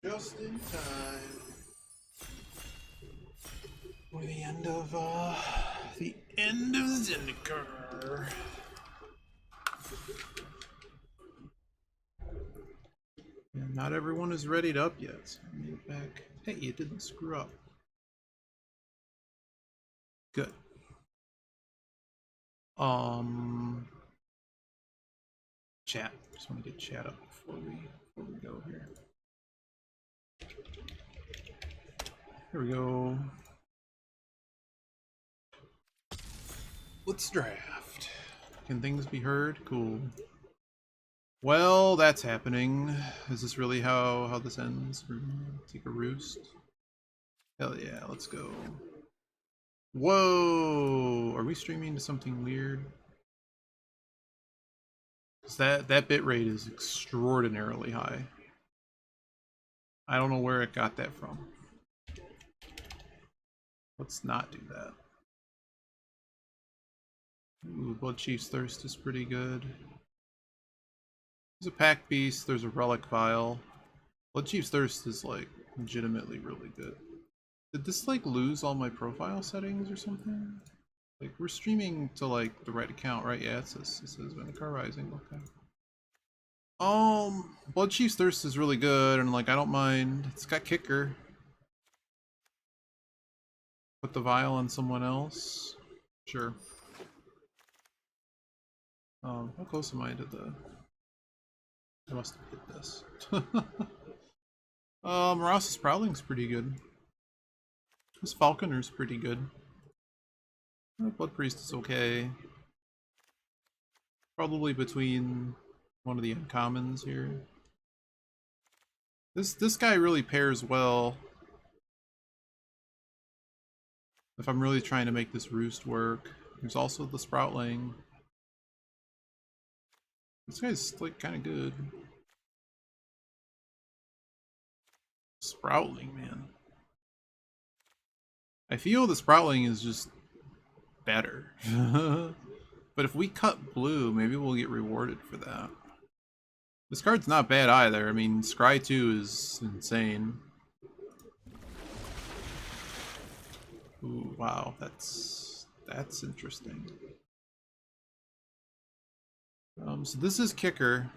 Just in time for the end of Zendikar. And not everyone is readied up yet. So I made it back. Hey, it didn't screw up. Good. Chat. Just want to get chat up before we go here. Here we go. Let's draft. Can things be heard? Cool. Well, that's happening. Is this really how this ends? We're gonna take a roost. Hell yeah, let's go. Whoa! Are we streaming to something weird? Cause that bit rate is extraordinarily high. I don't know where it got that from. Let's not do that. Ooh, Blood Chief's Thirst is pretty good. There's a Pack Beast, there's a Relic Vial. Blood Chief's Thirst is like legitimately really good. Did this like lose all my profile settings or something? Like we're streaming to like the right account, right? Yeah, it says Zendikar Rising, okay. Blood Chief's Thirst is really good and like I don't mind. It's got kicker. Put the vial on someone else. Sure. How close am I to the... I must have hit this. Ross's Prowling's pretty good. His Falconer's pretty good. Blood Priest is okay. Probably between one of the uncommons here. This guy really pairs well. If I'm really trying to make this roost work. There's also the Sproutling. This guy's like kind of good. Sproutling, man. I feel the Sproutling is just better. But if we cut blue, maybe we'll get rewarded for that. This card's not bad either. I mean, Scry 2 is insane. Ooh, wow, that's interesting. So this is kicker,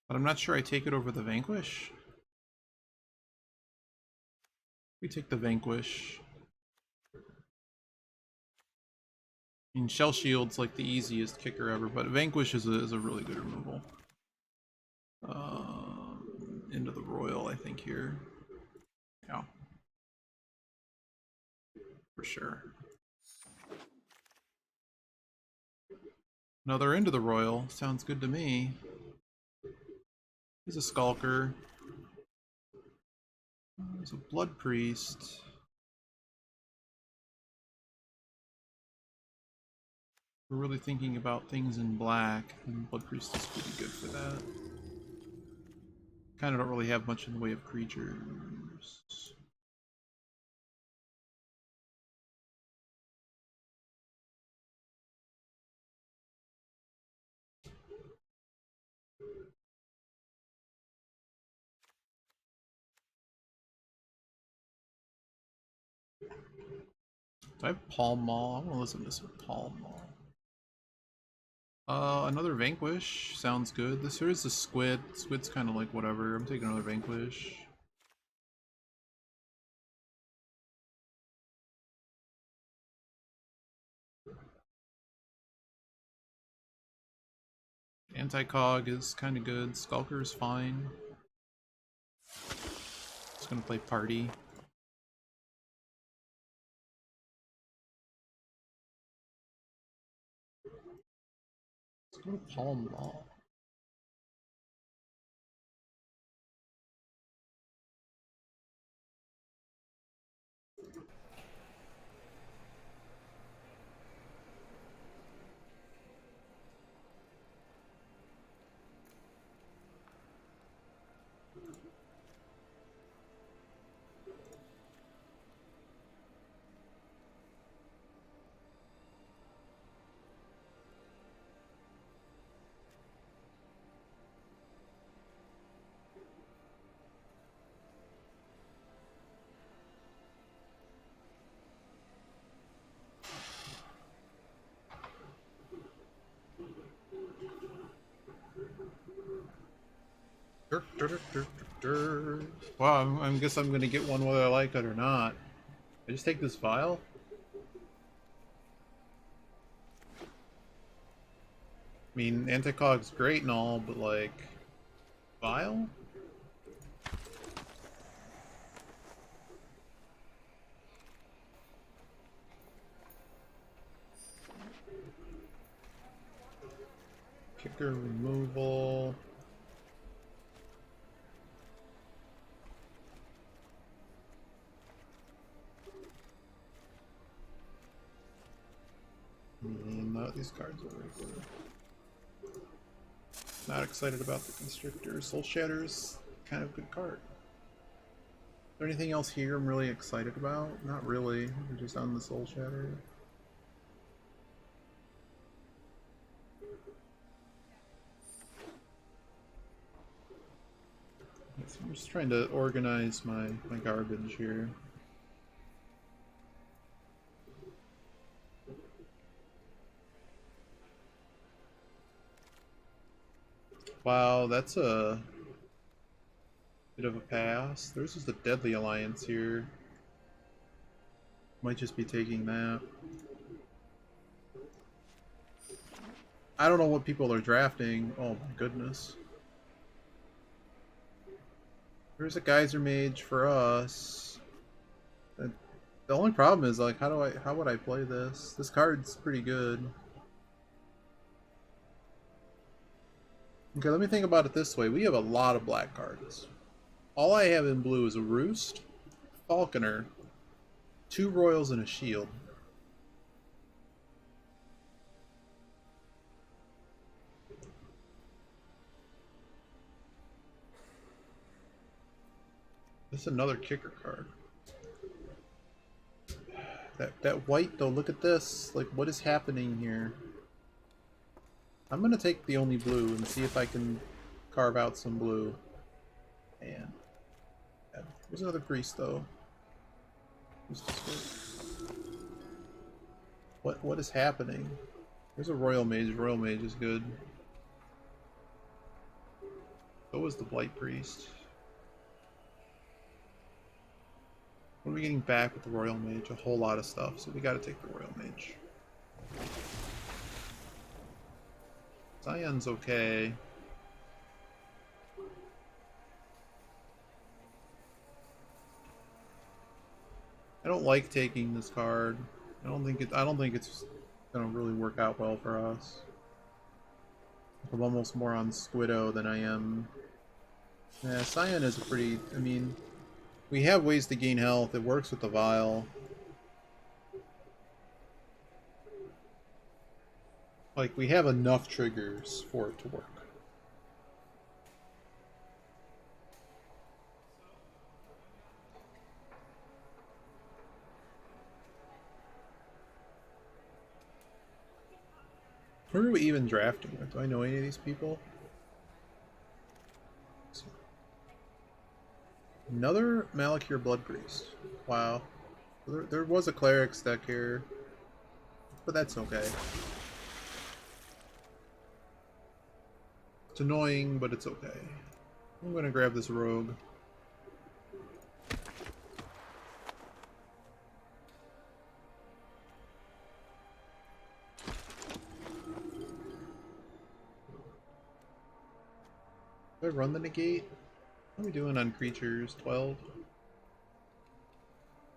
but I'm not sure I take it over the Vanquish. We take the Vanquish. I mean, Shell Shield's like the easiest kicker ever, but Vanquish is a really good removal. Into the Royal, I think, here. Yeah. For sure. Another Into the Royal. Sounds good to me. He's a Skulker. There's a Blood Priest. We're really thinking about things in black, and Blood Priest is pretty good for that. Kind of don't really have much in the way of creatures. Do I have Palm Maul? I want to listen to some Palm Maul. Another Vanquish sounds good. This here is a Squid. Squid's kind of like whatever. I'm taking another Vanquish. Anti-Cog is kind of good. Skulker is fine. Just gonna play Party. Let's go to Palm Maul. Wow, I guess I'm gonna get one whether I like it or not. I just take this vial? I mean, Anticog's great and all, but like... Vial? Kicker removal... No, these cards are regular. Not excited about the Constrictor. Soul Shatter's kind of good card. Is there anything else here I'm really excited about? Not really. We're just on the Soul Shatter. I'm just trying to organize my garbage here. Wow, that's a bit of a pass. There's just a Deadly Alliance here. Might just be taking that. I don't know what people are drafting. Oh my goodness. There's a Geyser Mage for us. The only problem is like how would I play this? This card's pretty good. Okay, let me think about it this way. We have a lot of black cards. All I have in blue is a Roost, Falconer, 2 Royals, and a Shield. This is another kicker card. That white though, look at this. Like, what is happening here? I'm gonna take the only blue and see if I can carve out some blue. And there's another priest though. What is happening? There's a Royal Mage. Royal Mage is good. So is the Blight Priest. What are we getting back with the Royal Mage? A whole lot of stuff, so we gotta take the Royal Mage. Zion's okay. I don't like taking this card. I don't think it's gonna really work out well for us. I'm almost more on Squiddo than I am. Yeah, Scion is a pretty... I mean, we have ways to gain health. It works with the vial. Like, we have enough triggers for it to work. Who are we even drafting with? Do I know any of these people? Another Malakir Blood Priest. Wow. There was a Cleric's deck here. But that's okay. It's annoying, but it's okay. I'm gonna grab this Rogue. Do I run the negate? What are we doing on creatures? 12?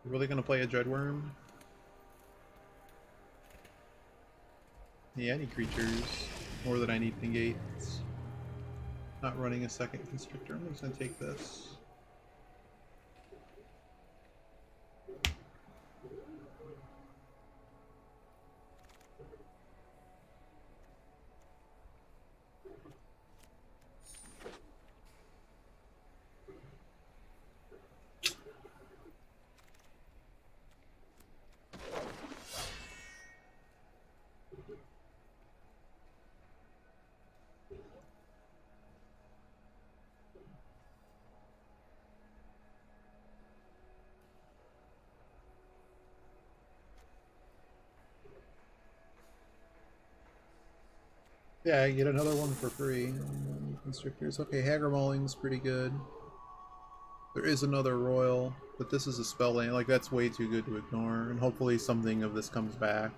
We're really gonna play a Dreadworm? Yeah, I need creatures. More than I need negates. Not running a second Constrictor. I'm just gonna take this. Yeah, I get another one for free. Constrictors. Okay, Hagar Mauling's pretty good. There is another Royal, but this is a spell land. Like, that's way too good to ignore. And hopefully something of this comes back.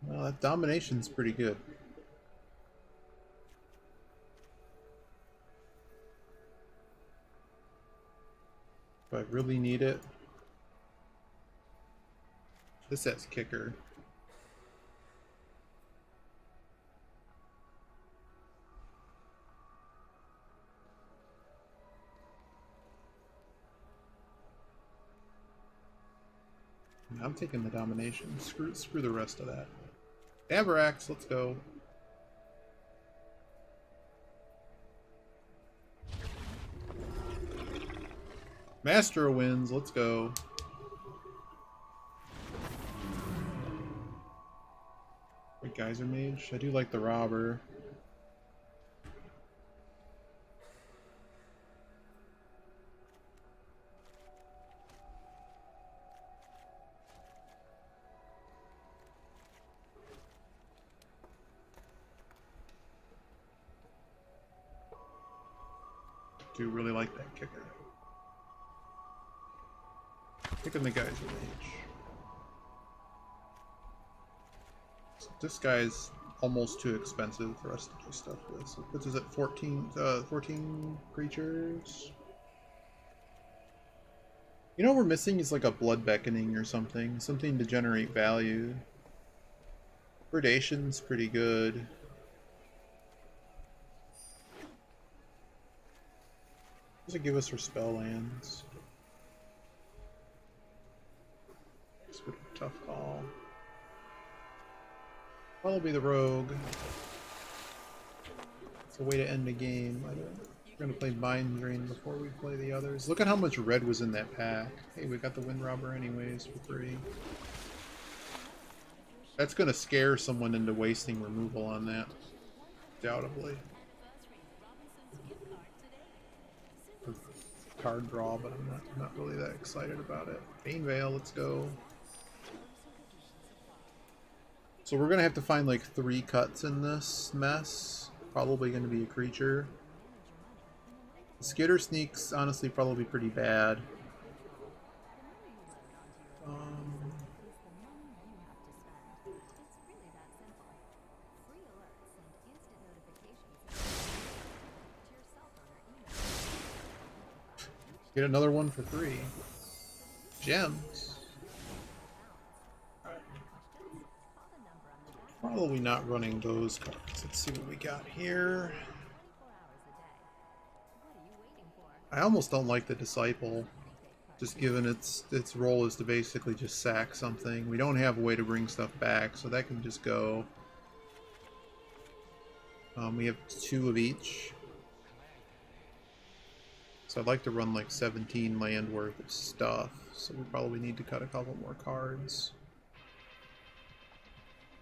Well, that Domination's pretty good. If I really need it. This has Kicker. I'm taking the Domination. Screw the rest of that. Avarax, let's go. Master wins, let's go. Wait, Geyser Mage? I do like the Robber. Do really like that Kicker. Picking the Geyser Mage. This guy's almost too expensive for us to do stuff with. So this is at 14 creatures. You know what we're missing is like a Blood Beckoning or something. Something to generate value. Predation's pretty good. What does it give us for spell lands? It's a bit of a tough call. Probably the Rogue. It's a way to end the game. We're gonna play Mind Drain before we play the others. Look at how much red was in that pack. Hey, we got the Wind Robber anyways for free. That's gonna scare someone into wasting removal on that. Undoubtedly. Card draw, but I'm not really that excited about it. Bane Veil, let's go. So we're gonna have to find like 3 cuts in this mess. Probably gonna be a creature. Skitter Sneak's honestly probably pretty bad. Get another one for free. Gems. Probably not running those cards. Let's see what we got here. I almost don't like the Disciple, just given its role is to basically just sack something. We don't have a way to bring stuff back, so that can just go. We have 2 of each. So I'd like to run like 17 land worth of stuff, so we probably need to cut a couple more cards.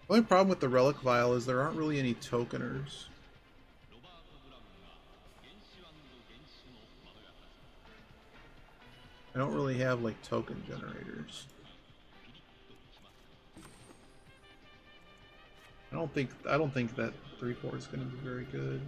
The only problem with the Relic Vial is there aren't really any tokeners. I don't really have like token generators. I don't think that 3/4 is going to be very good.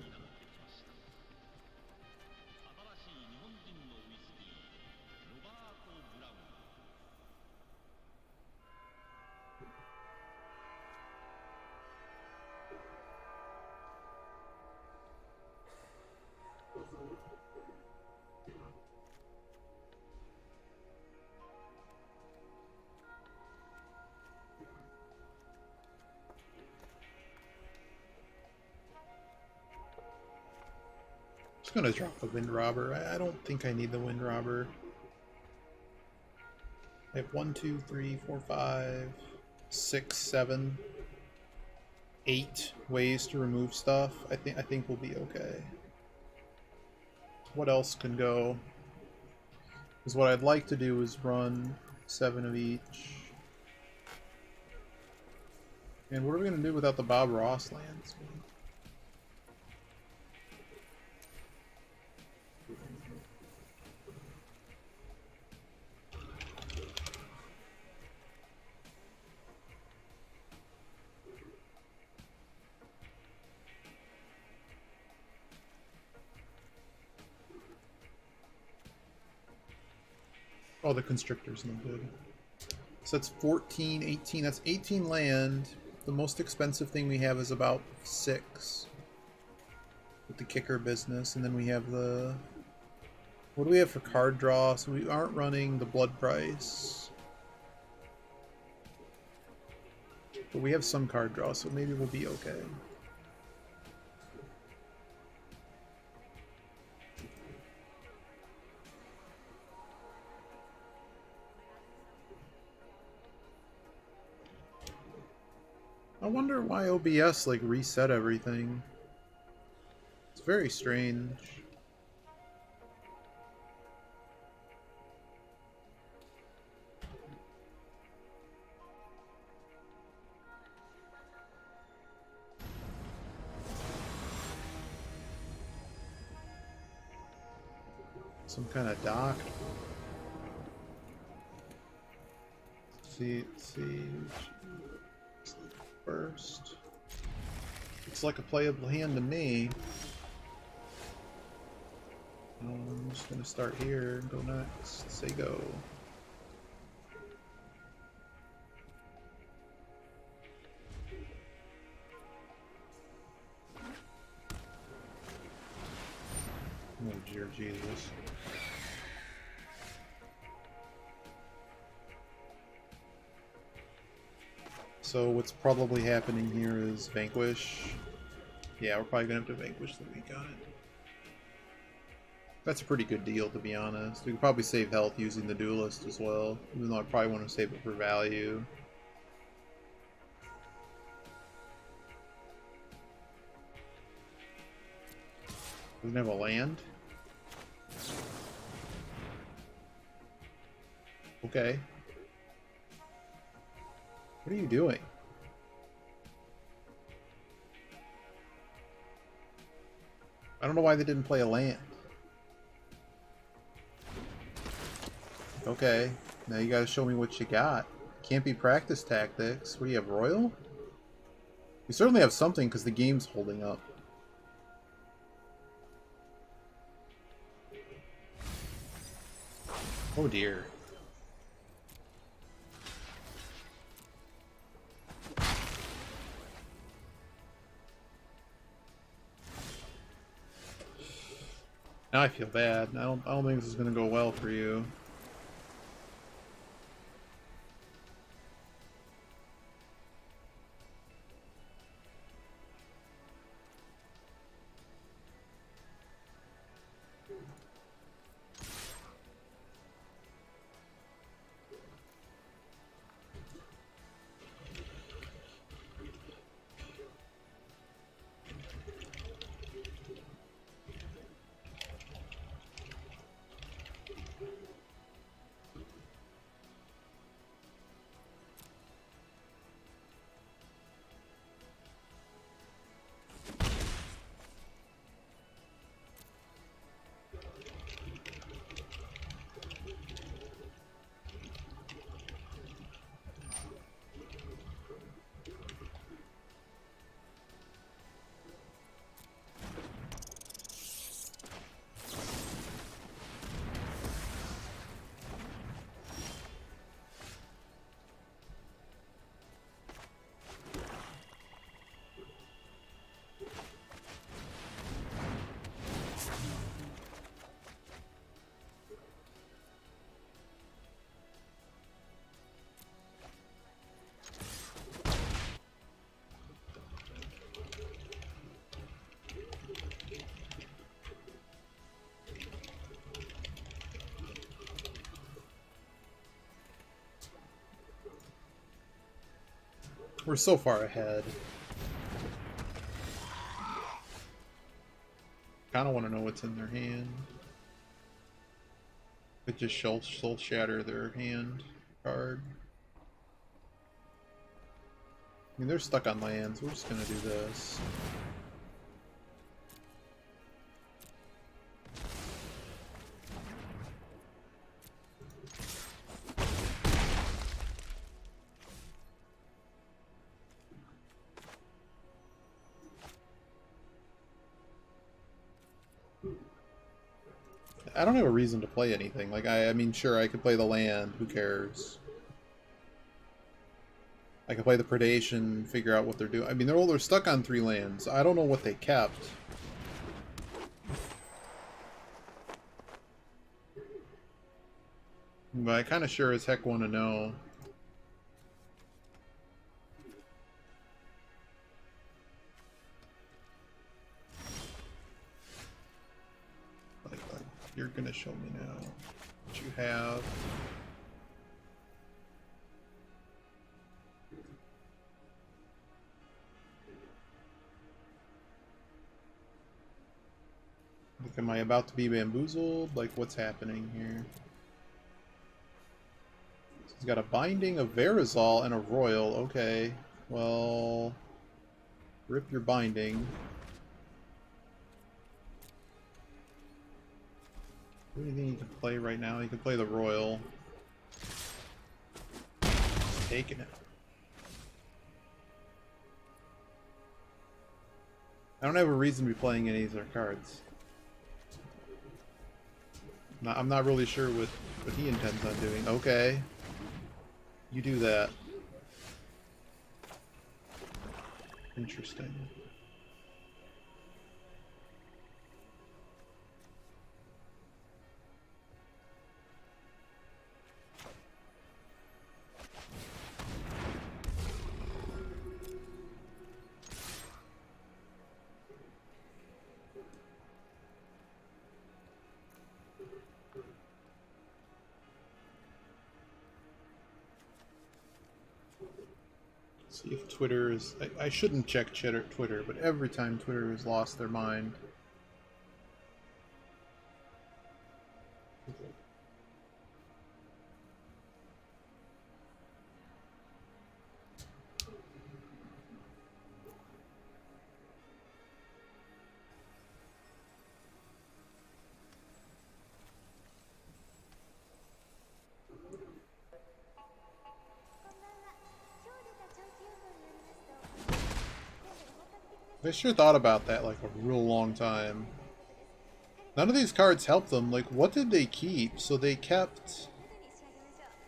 Just gonna drop the Wind Robber. I don't think I need the Wind Robber. I have 1, 2, 3, 4, 5, 6, 7, 8 ways to remove stuff. I think we'll be okay. What else can go? Because what I'd like to do is run 7 of each. And what are we gonna do without the Bob Ross lands? Oh, the constrictor's no good. So that's 14, 18. That's 18 land. The most expensive thing we have is about 6. With the kicker business. And then we have the... What do we have for card draw? So we aren't running the blood price. But we have some card draw, so maybe we'll be okay. I wonder why OBS like reset everything. It's very strange. Some kind of dock. See. First. It's like a playable hand to me. I'm just gonna start here and go next. Say go. Oh dear Jesus. So what's probably happening here is Vanquish. Yeah, we're probably gonna have to Vanquish the weak on it. That's a pretty good deal, to be honest. We could probably save health using the Duelist as well, even though I probably want to save it for value. Doesn't have a land? Okay. What are you doing? I don't know why they didn't play a land. Okay, now you gotta show me what you got. Can't be practice tactics. What do you have, Royal? You certainly have something because the game's holding up. Oh dear. Now I feel bad. I don't think this is gonna go well for you. We're so far ahead. Kind of want to know what's in their hand. Could just soul shatter their hand card. I mean, they're stuck on lands. We're just gonna do this. I don't have a reason to play anything. Like, I mean, sure, I could play the land. Who cares? I could play the predation, figure out what they're doing. I mean, they're stuck on 3 lands. I don't know what they kept. But I kind of sure as heck want to know. Like, you're gonna show me now what you have. Like, am I about to be bamboozled? Like, what's happening here? So he's got a binding, a Verizal, and a Royal. Okay, well, rip your binding. What do you think you can play right now? You can play the Royal. Just taking it. I don't have a reason to be playing any of their cards. I'm not really sure what he intends on doing. Okay. You do that. Interesting. See if Twitter is... I shouldn't check Twitter, but every time Twitter has lost their mind. I sure thought about that like a real long time. None of these cards help them. Like, what did they keep? So they kept...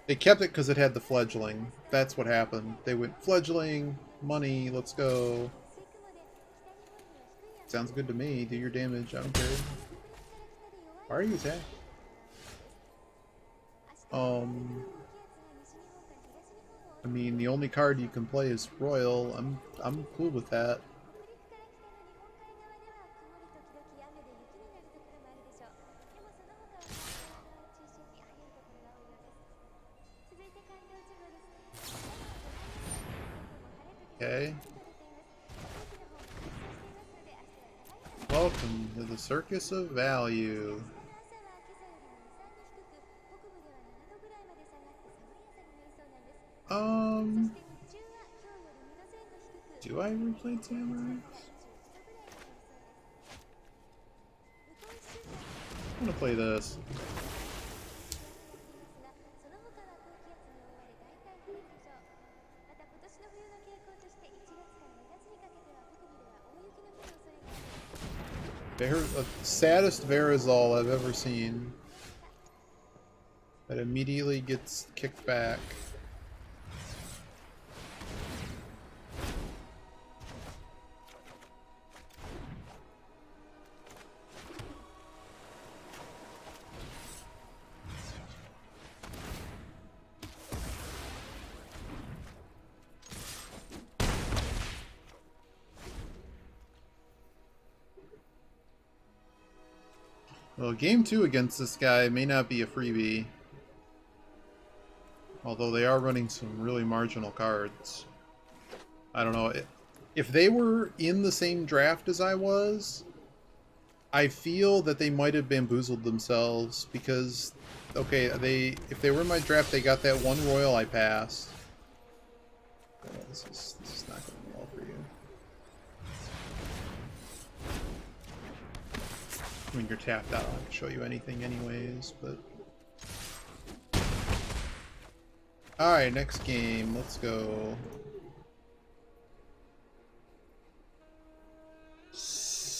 They kept it because it had the fledgling. That's what happened. They went fledgling, money, let's go. Sounds good to me. Do your damage, I don't care. Why are you attacking? I mean, the only card you can play is Royal. I'm cool with that. Okay. Welcome to the Circus of Value. Do I replay Tamarax? I'm gonna play this. The saddest Verizal I've ever seen. That immediately gets kicked back. Well, game 2 against this guy may not be a freebie. Although they are running some really marginal cards. I don't know. If they were in the same draft as I was, I feel that they might have bamboozled themselves because, okay, if they were in my draft, they got that one Royal I passed. Oh, this is not going well for you. I mean, you're tapped out. I don't show you anything anyways, but... Alright, next game. Let's go.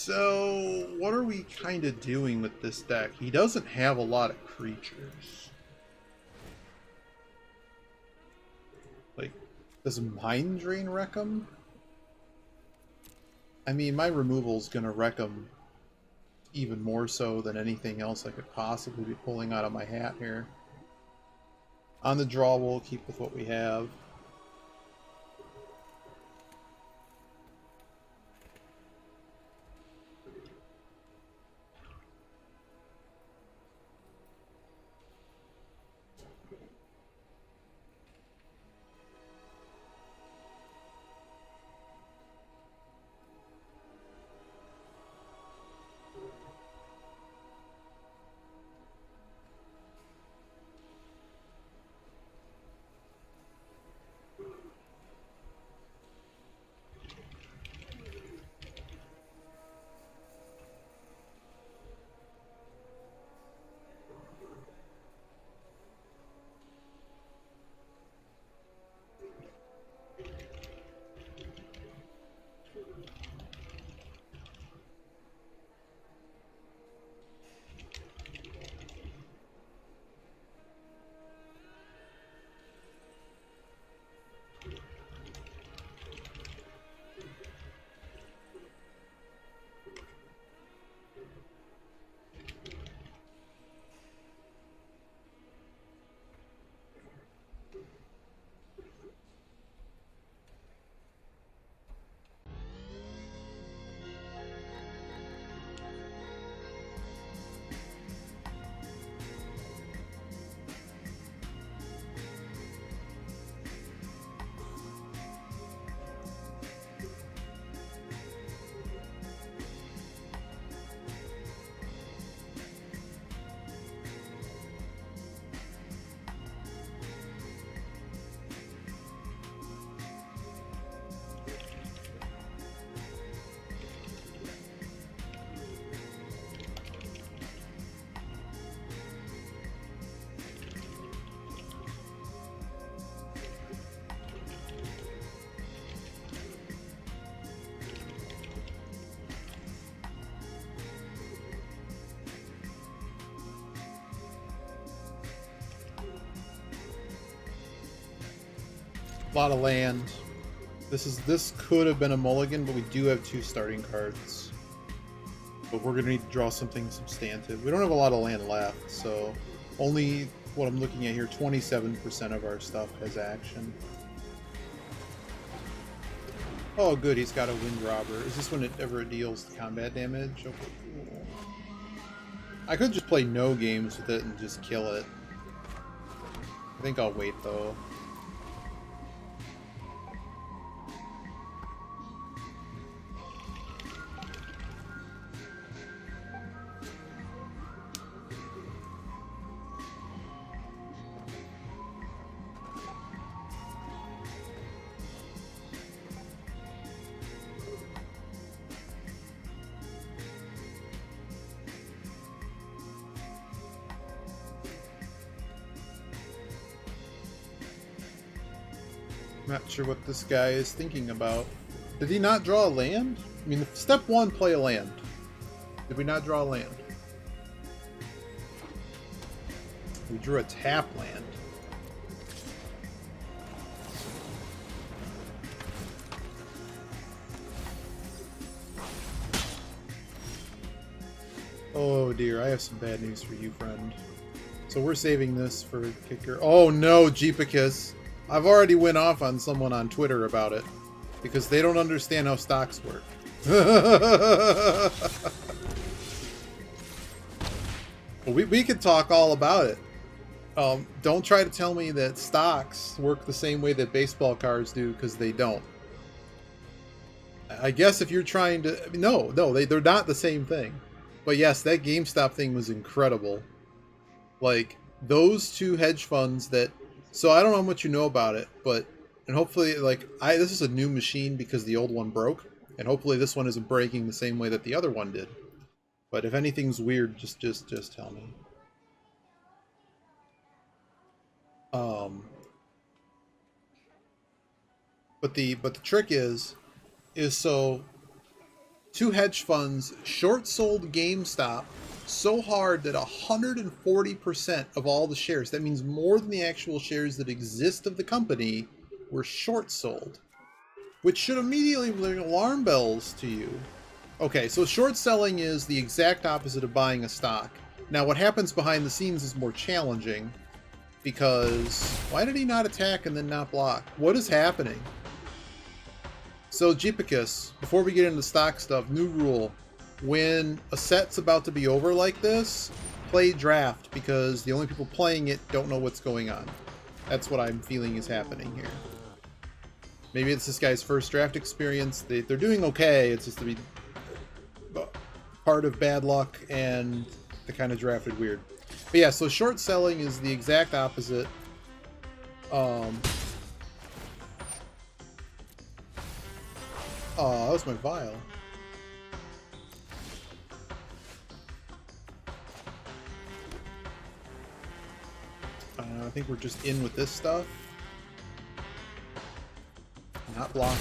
So, what are we kind of doing with this deck? He doesn't have a lot of creatures. Like, does Mind Drain wreck him? I mean, my removal's gonna wreck him even more so than anything else I could possibly be pulling out of my hat here. On the draw, we'll keep with what we have. A lot of land. This could have been a mulligan, but we do have 2 starting cards. But we're gonna need to draw something substantive. We don't have a lot of land left, so only what I'm looking at here, 27% of our stuff has action. Oh good, he's got a Wind Robber. Is this whenever it deals combat damage? Okay, cool. I could just play no games with it and just kill it. I think I'll wait though. Not sure what this guy is thinking about. Did he not draw a land? I mean, step 1, play a land. Did we not draw a land? We drew a tap land. Oh dear, I have some bad news for you, friend. So we're saving this for kicker. Oh no, Jeepicus. I've already went off on someone on Twitter about it because they don't understand how stocks work. Well, we could talk all about it. Don't try to tell me that stocks work the same way that baseball cards do, because they don't. I guess if you're trying to... No, they're not the same thing. But yes, that GameStop thing was incredible. Like, those 2 hedge funds that... So I don't know how much you know about it, but... And hopefully, like, this is a new machine because the old one broke. And hopefully this one isn't breaking the same way that the other one did. But if anything's weird, just tell me. But the trick is so two hedge funds short sold GameStop so hard that 140% of all the shares, that means more than the actual shares that exist of the company, were short sold. Which should immediately ring alarm bells to you. Okay, so short selling is the exact opposite of buying a stock. Now what happens behind the scenes is more challenging, because why did he not attack and then not block? What is happening? So Jeepicus, before we get into stock stuff, new rule. When a set's about to be over like this, play draft, because the only people playing it don't know what's going on. That's what I'm feeling is happening here. Maybe it's this guy's first draft experience. They're doing okay, it's just to be part of bad luck and they kind of drafted weird. But yeah, so short selling is the exact opposite. Oh, that was my vial. I think we're just in with this stuff. Not blocked.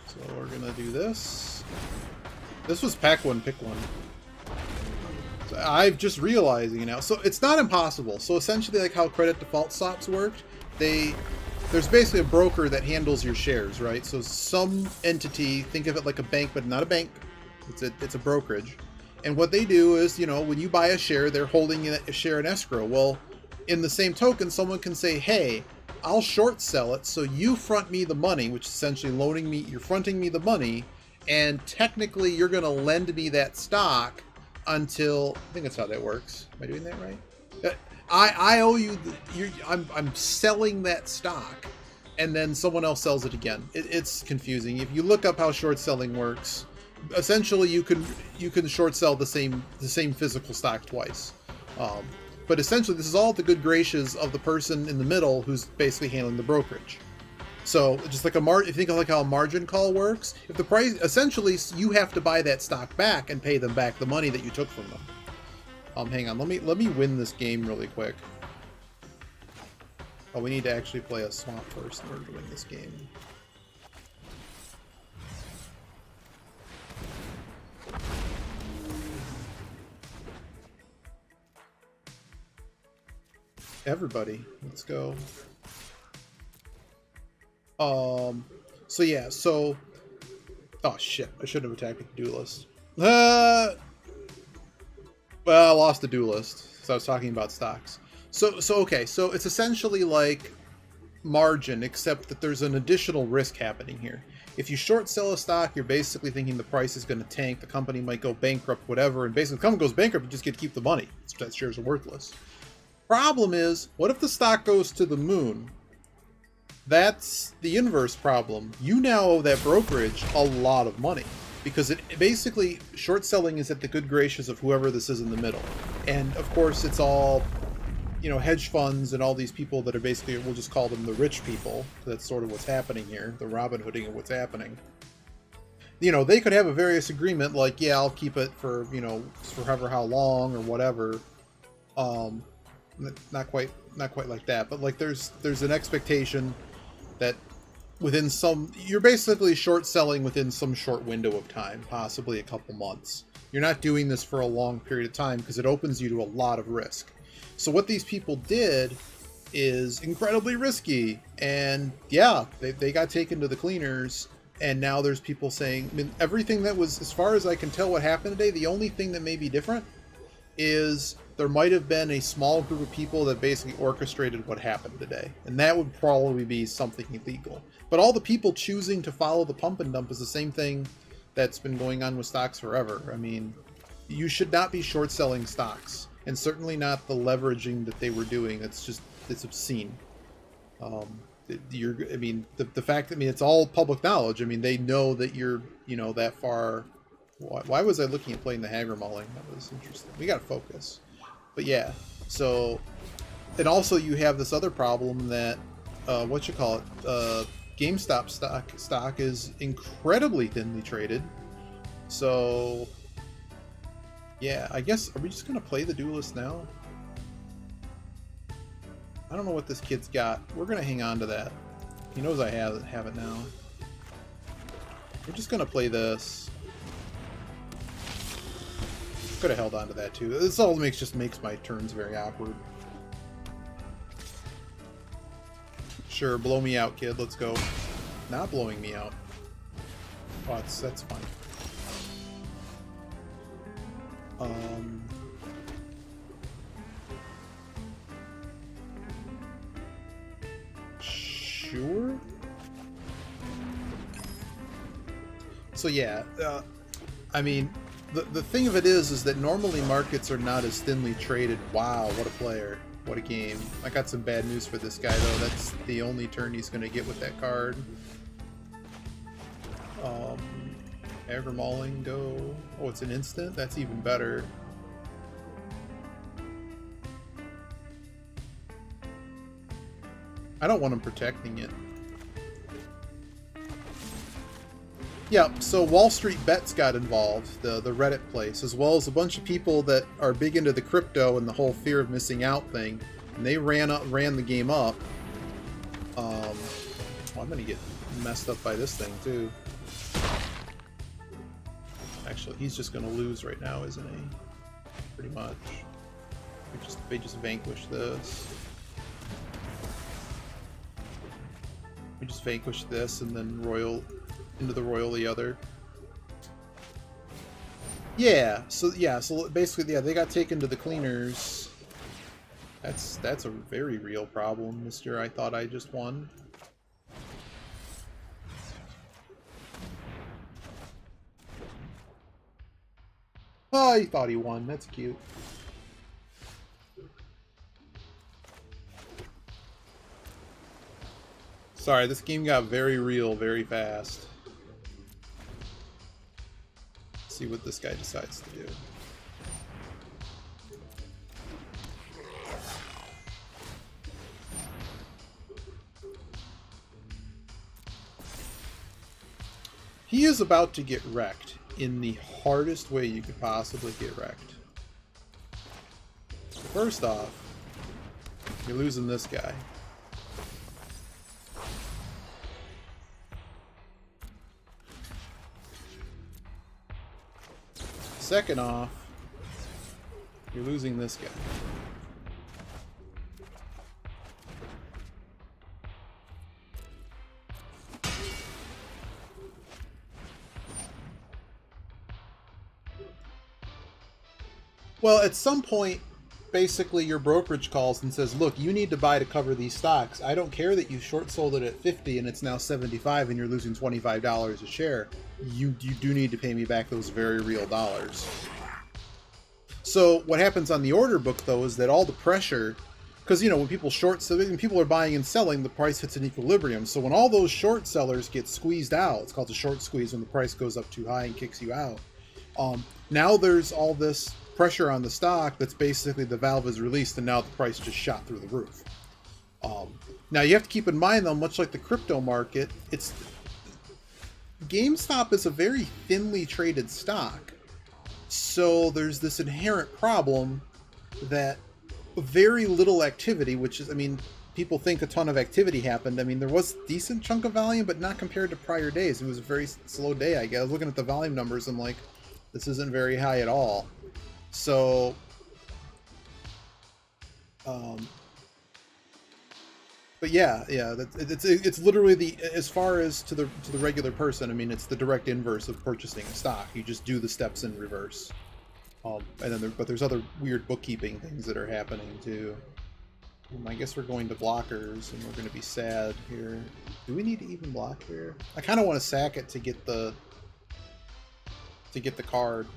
So we're gonna do this. This was pack one, pick one. So I'm just realizing now. So it's not impossible. So essentially, like how credit default swaps worked, there's basically a broker that handles your shares, right? So some entity, think of it like a bank, but not a bank. It's a brokerage. And what they do is, you know, when you buy a share, they're holding a share in escrow. Well, in the same token, someone can say, hey, I'll short sell it, so you front me the money, which is essentially loaning me, you're fronting me the money, and technically you're going to lend me that stock until, I think that's how that works. Am I doing that right? I owe you, I'm selling that stock, and then someone else sells it again. It's confusing. If you look up how short selling works, essentially you can short sell the same physical stock twice. But essentially, this is all at the good graces of the person in the middle who's basically handling the brokerage. So just like if you think of like how a margin call works, if the price, essentially you have to buy that stock back and pay them back the money that you took from them. Hang on, let me win this game really quick. Oh, we need to actually play a swamp first in order to win this game. Everybody, let's go. So yeah, so oh shit, I shouldn't have attacked with the duelist. Well, I lost the duelist, so I was talking about stocks. So okay, so it's essentially like margin, except that there's an additional risk happening here. If you short sell a stock, you're basically thinking the price is going to tank, the company might go bankrupt, whatever, and basically if the company goes bankrupt, you just get to keep the money. That shares are worthless. Problem is, what if the stock goes to the moon? That's the inverse problem. You now owe that brokerage a lot of money, because it basically, short selling is at the good graces of whoever this is in the middle. And of course it's all, you know, hedge funds and all these people that are basically, we'll just call them the rich people. That's sort of what's happening here, the Robin Hooding of what's happening. You know, they could have a various agreement like, yeah, I'll keep it for, you know, forever how long or whatever. Not quite like that, but like there's an expectation that within some, you're basically short selling within some short window of time, possibly a couple months. You're not doing this for a long period of time because it opens you to a lot of risk. So what these people did is incredibly risky, and yeah, they got taken to the cleaners. And now there's people saying, I mean, everything that was, as far as I can tell what happened today, the only thing that may be different is there might have been a small group of people that basically orchestrated what happened today. And that would probably be something illegal. But all the people choosing to follow the pump and dump is the same thing that's been going on with stocks forever. I mean, you should not be short selling stocks. And certainly not the leveraging that they were doing. It's obscene. I mean, the fact, I mean, it's all public knowledge. I mean, they know that you're, you know, that far. Why was I looking at playing the Hager Mauling? That was interesting. We got to focus. But yeah, so, and also you have this other problem that, GameStop stock is incredibly thinly traded. So, yeah, I guess, are we just going to play the duelist now? I don't know what this kid's got. We're going to hang on to that. He knows I have it now. We're just gonna play this. Could have held on to that too. This all just makes my turns very awkward. Sure, blow me out, kid. Let's go. Not blowing me out. Oh, that's fine. Sure. So yeah, I mean, the thing of it is that normally markets are not as thinly traded. Wow, what a player. What a game. I got some bad news for this guy, though. That's the only turn he's going to get with that card. Agrimauling, go. Oh, it's an instant? That's even better. I don't want him protecting it. Yeah, so Wall Street Bets got involved, the Reddit place, as well as a bunch of people that are big into the crypto and the whole fear of missing out thing. And they ran the game up. Oh, I'm gonna get messed up by this thing too. Actually, he's just gonna lose right now, isn't he? Pretty much. They just vanquish this. We just vanquish this and then royal into the royal the other. Yeah, so basically, yeah, they got taken to the cleaners. That's a very real problem, Mr. I thought I just won. Oh, he thought he won. That's cute. Sorry, this game got very real very fast. Let's see what this guy decides to do. He is about to get wrecked in the hardest way you could possibly get wrecked. First off, you're losing this guy. Second off, you're losing this guy. Well, at some point, basically your brokerage calls and says, look, you need to buy to cover these stocks. I don't care that you short sold it at 50 and it's now 75 and you're losing $25 a share. You do need to pay me back those very real dollars. So what happens on the order book, though, is that all the pressure, because, you know, when people when people are buying and selling, the price hits an equilibrium. So when all those short sellers get squeezed out, it's called a short squeeze when the price goes up too high and kicks you out. Now there's all this pressure on the stock that's basically the valve is released and now the price just shot through the roof. Now you have to keep in mind, though, much like the crypto market, GameStop is a very thinly traded stock. So there's this inherent problem that very little activity, which is, I mean, people think a ton of activity happened. I mean, there was a decent chunk of volume, but not compared to prior days. It was a very slow day, I guess. I was looking at the volume numbers and like, this isn't very high at all. So, but yeah, it's literally as far as to the regular person. I mean, it's the direct inverse of purchasing a stock. You just do the steps in reverse. And then but there's other weird bookkeeping things that are happening too. I guess we're going to blockers, and we're going to be sad here. Do we need to even block here? I kind of want to sack it to get the card.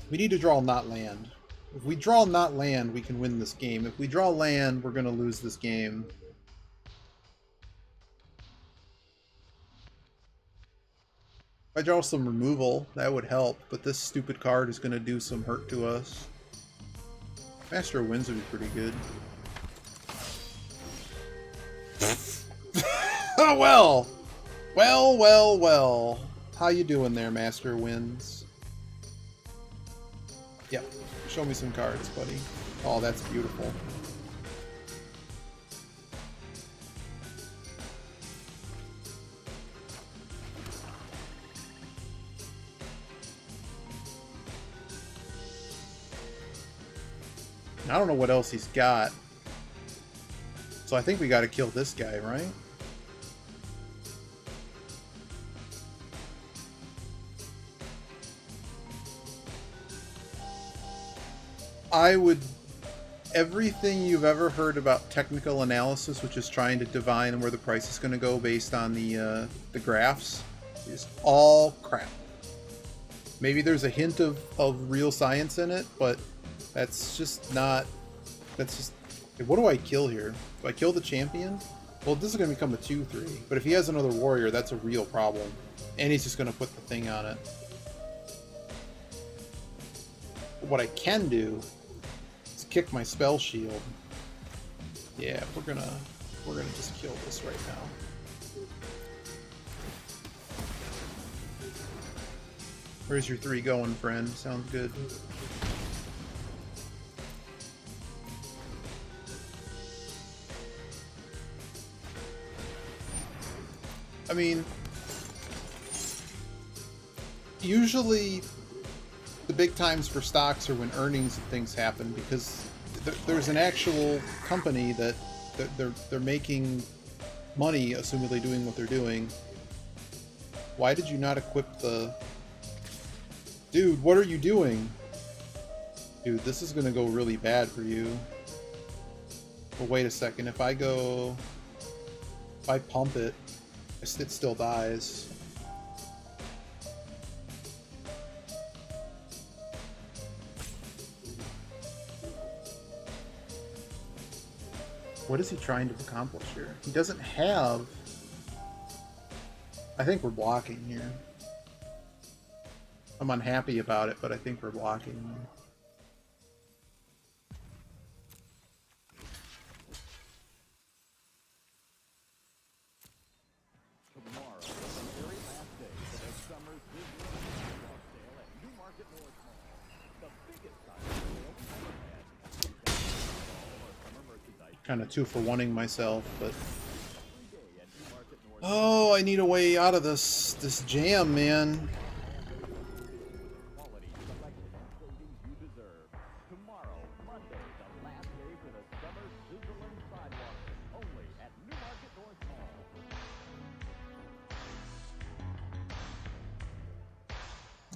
We need to draw not land. If we draw not land, we can win this game. If we draw land, we're going to lose this game. If I draw some removal, that would help, but this stupid card is going to do some hurt to us. Master of Winds would be pretty good. Oh, well! Well. How you doing there, Master of Winds? Yep. Show me some cards, buddy. Oh, that's beautiful. I don't know what else he's got. So I think we gotta kill this guy, right? I would... Everything you've ever heard about technical analysis, which is trying to divine where the price is going to go based on the graphs, is all crap. Maybe there's a hint of real science in it, but that's just not... That's just... What do I kill here? Do I kill the champion? Well, this is going to become a 2-3. But if he has another warrior, that's a real problem. And he's just going to put the thing on it. What I can do... kick my spell shield. Yeah, we're gonna just kill this right now. Where's your 3 going, friend? Sounds good. I mean, usually the big times for stocks are when earnings and things happen, because there's an actual company that they're making money, assumedly doing what they're doing. Why did you not equip the... Dude, what are you doing? Dude, this is gonna go really bad for you. But wait a second, if I pump it, it still dies. What is he trying to accomplish here? He doesn't have... I think we're blocking here. I'm unhappy about it, but I think we're blocking here. Kind of 2-for-1ing myself, but... Oh, I need a way out of this jam, man.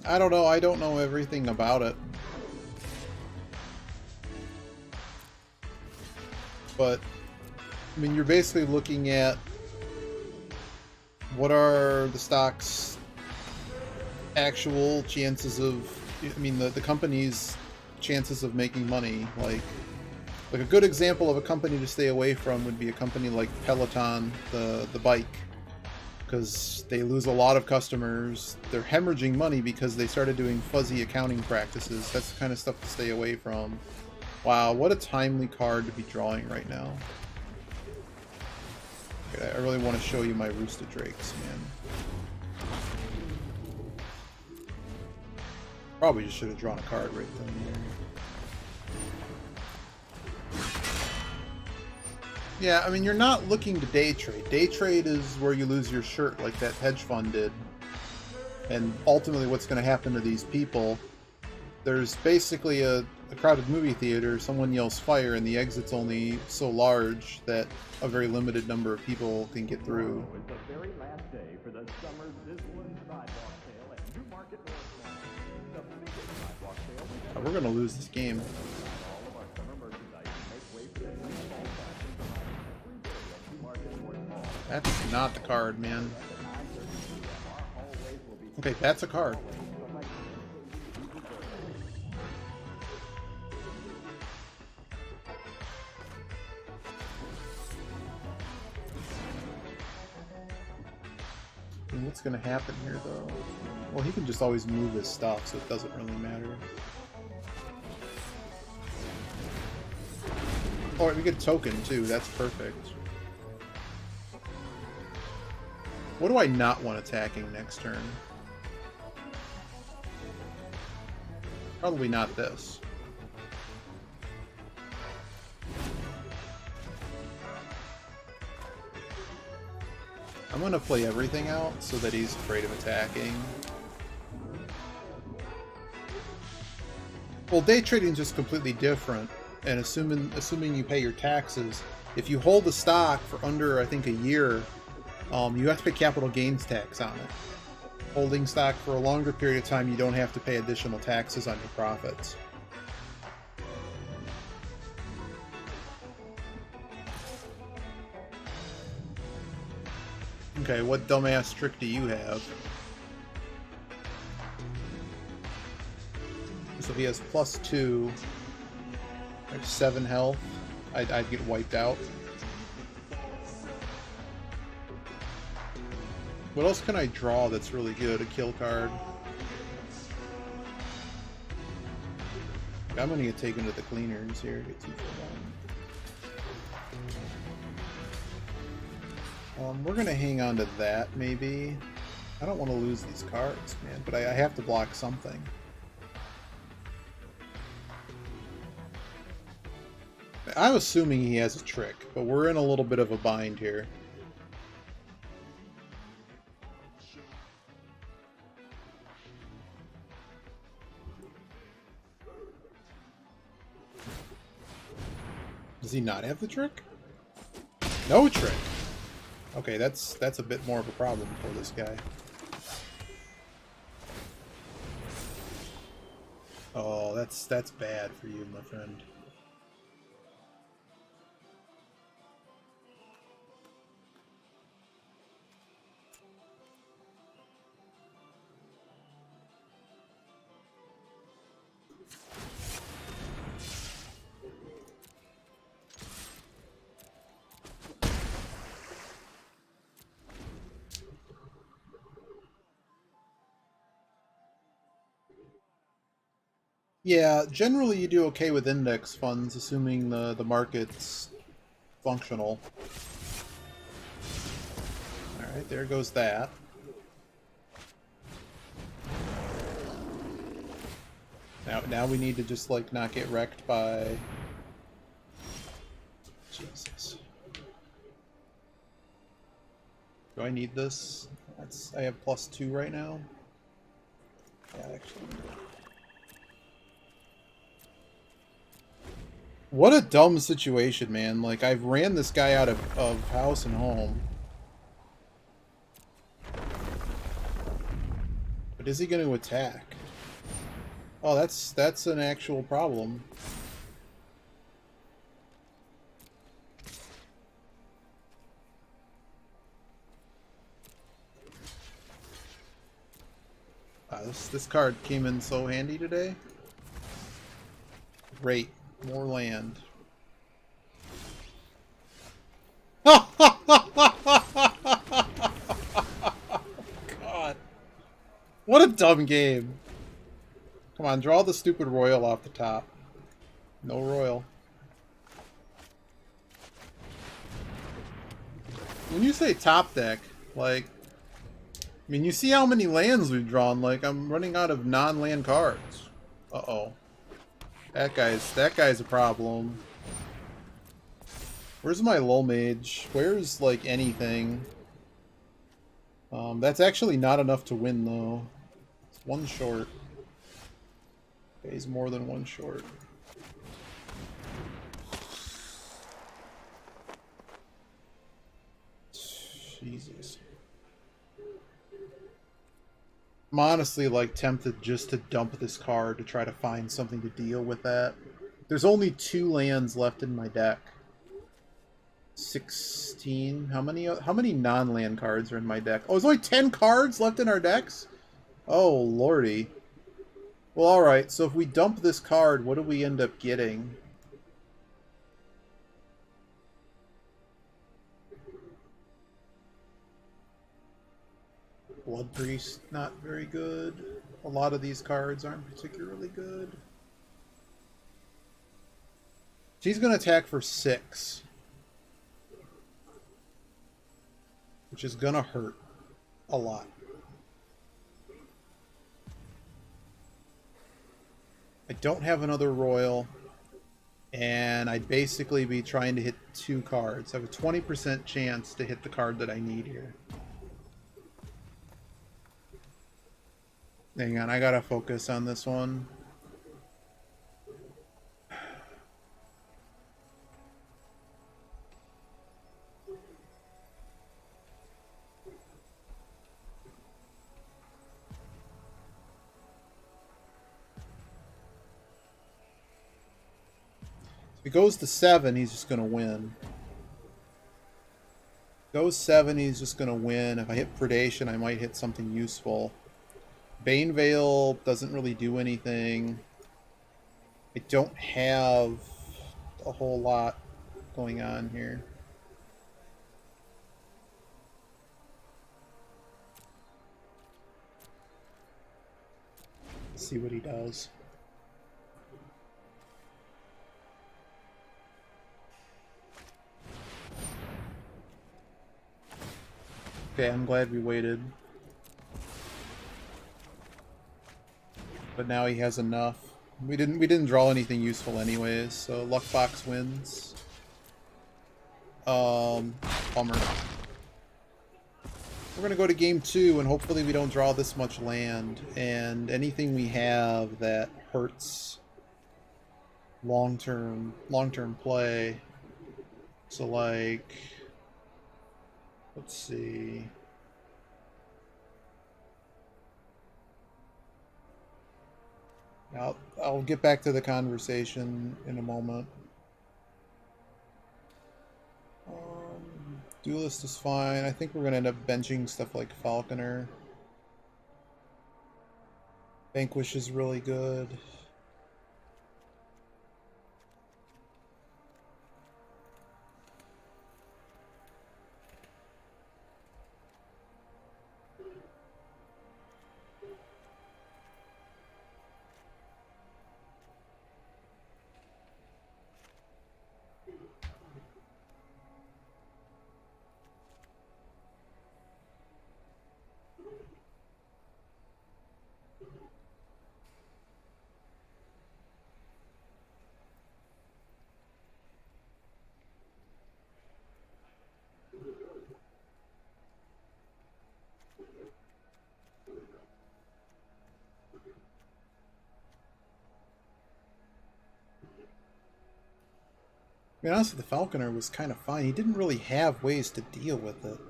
I don't know. I don't know everything about it. But, I mean, you're basically looking at what are the stock's actual chances of, I mean, the company's chances of making money. Like a good example of a company to stay away from would be a company like Peloton, the bike, because they lose a lot of customers. They're hemorrhaging money because they started doing fuzzy accounting practices. That's the kind of stuff to stay away from. Wow, what a timely card to be drawing right now. Okay, I really want to show you my Roosted Drakes, man. Probably just should have drawn a card right then and there. Yeah, I mean, you're not looking to day trade. Day trade is where you lose your shirt like that hedge fund did. And ultimately what's going to happen to these people, there's basically a crowded movie theater, someone yells fire, and the exit's only so large that a very limited number of people can get through. It's the very last day for the summer sizzling sidewalk sale at Newmarket North. The biggest sidewalk sale we've ever We're gonna lose this game. all of our summer merchandise and make way for the new fall fashion every day at Newmarket North. That's not the card, man. Okay, that's a card. And what's gonna happen here, though? Well, he can just always move his stuff, so it doesn't really matter. Oh, we get a token, too. That's perfect. What do I not want attacking next turn? Probably not this. I'm gonna play everything out so that he's afraid of attacking. Well, day trading is just completely different. and assuming you pay your taxes, if you hold the stock for under, I think, a year, you have to pay capital gains tax on it. Holding stock for a longer period of time, you don't have to pay additional taxes on your profits. Okay, what dumbass trick do you have? So if he has +2, I have 7 health, I'd get wiped out. What else can I draw that's really good? A kill card. I'm gonna get taken to the cleaners here. Get 2 for 1. We're gonna hang on to that, maybe. I don't want to lose these cards, man, but I have to block something. I'm assuming he has a trick, but we're in a little bit of a bind here. Does he not have the trick? No trick. Okay, that's a bit more of a problem for this guy. Oh, that's bad for you, my friend. Yeah, generally you do okay with index funds, assuming the market's functional. Alright, there goes that. Now we need to just, like, not get wrecked by... Jesus. Do I need this? I have +2 right now. Yeah, actually. What a dumb situation, man. Like, I've ran this guy out of house and home. But is he going to attack? Oh, that's an actual problem. This card came in so handy today. Great. More land. God. What a dumb game. Come on, draw the stupid royal off the top. No royal. When you say top deck, like... I mean, you see how many lands we've drawn. Like, I'm running out of non-land cards. Uh-oh. That guy's a problem. Where's my lull mage? Where's, like, anything? That's actually not enough to win, though. It's 1 short. Okay, he's more than 1 short. Jesus. I'm honestly, like, tempted just to dump this card to try to find something to deal with that. There's only 2 lands left in my deck. 16. How many non-land cards are in my deck? Oh, there's only 10 cards left in our decks? Oh, lordy. Well, alright, so if we dump this card, what do we end up getting? Blood Priest, not very good. A lot of these cards aren't particularly good. She's going to attack for 6. Which is going to hurt a lot. I don't have another royal. And I'd basically be trying to hit 2 cards. I have a 20% chance to hit the card that I need here. Hang on, I gotta focus on this one. If it goes to 7, he's just going to win. Goes 7, he's just going to win. If I hit Predation, I might hit something useful. Bane Veil doesn't really do anything. I don't have a whole lot going on here. Let's see what he does. Okay, I'm glad we waited. But now he has enough. We didn't draw anything useful anyways, so Luck Box wins. Bummer. We're gonna go to game 2 and hopefully we don't draw this much land, and anything we have that hurts long-term play. So like, let's see. I'll get back to the conversation in a moment. Duelist is fine. I think we're going to end up benching stuff like Falconer. Vanquish is really good. To be honest, the Falconer was kind of fine. He didn't really have ways to deal with it.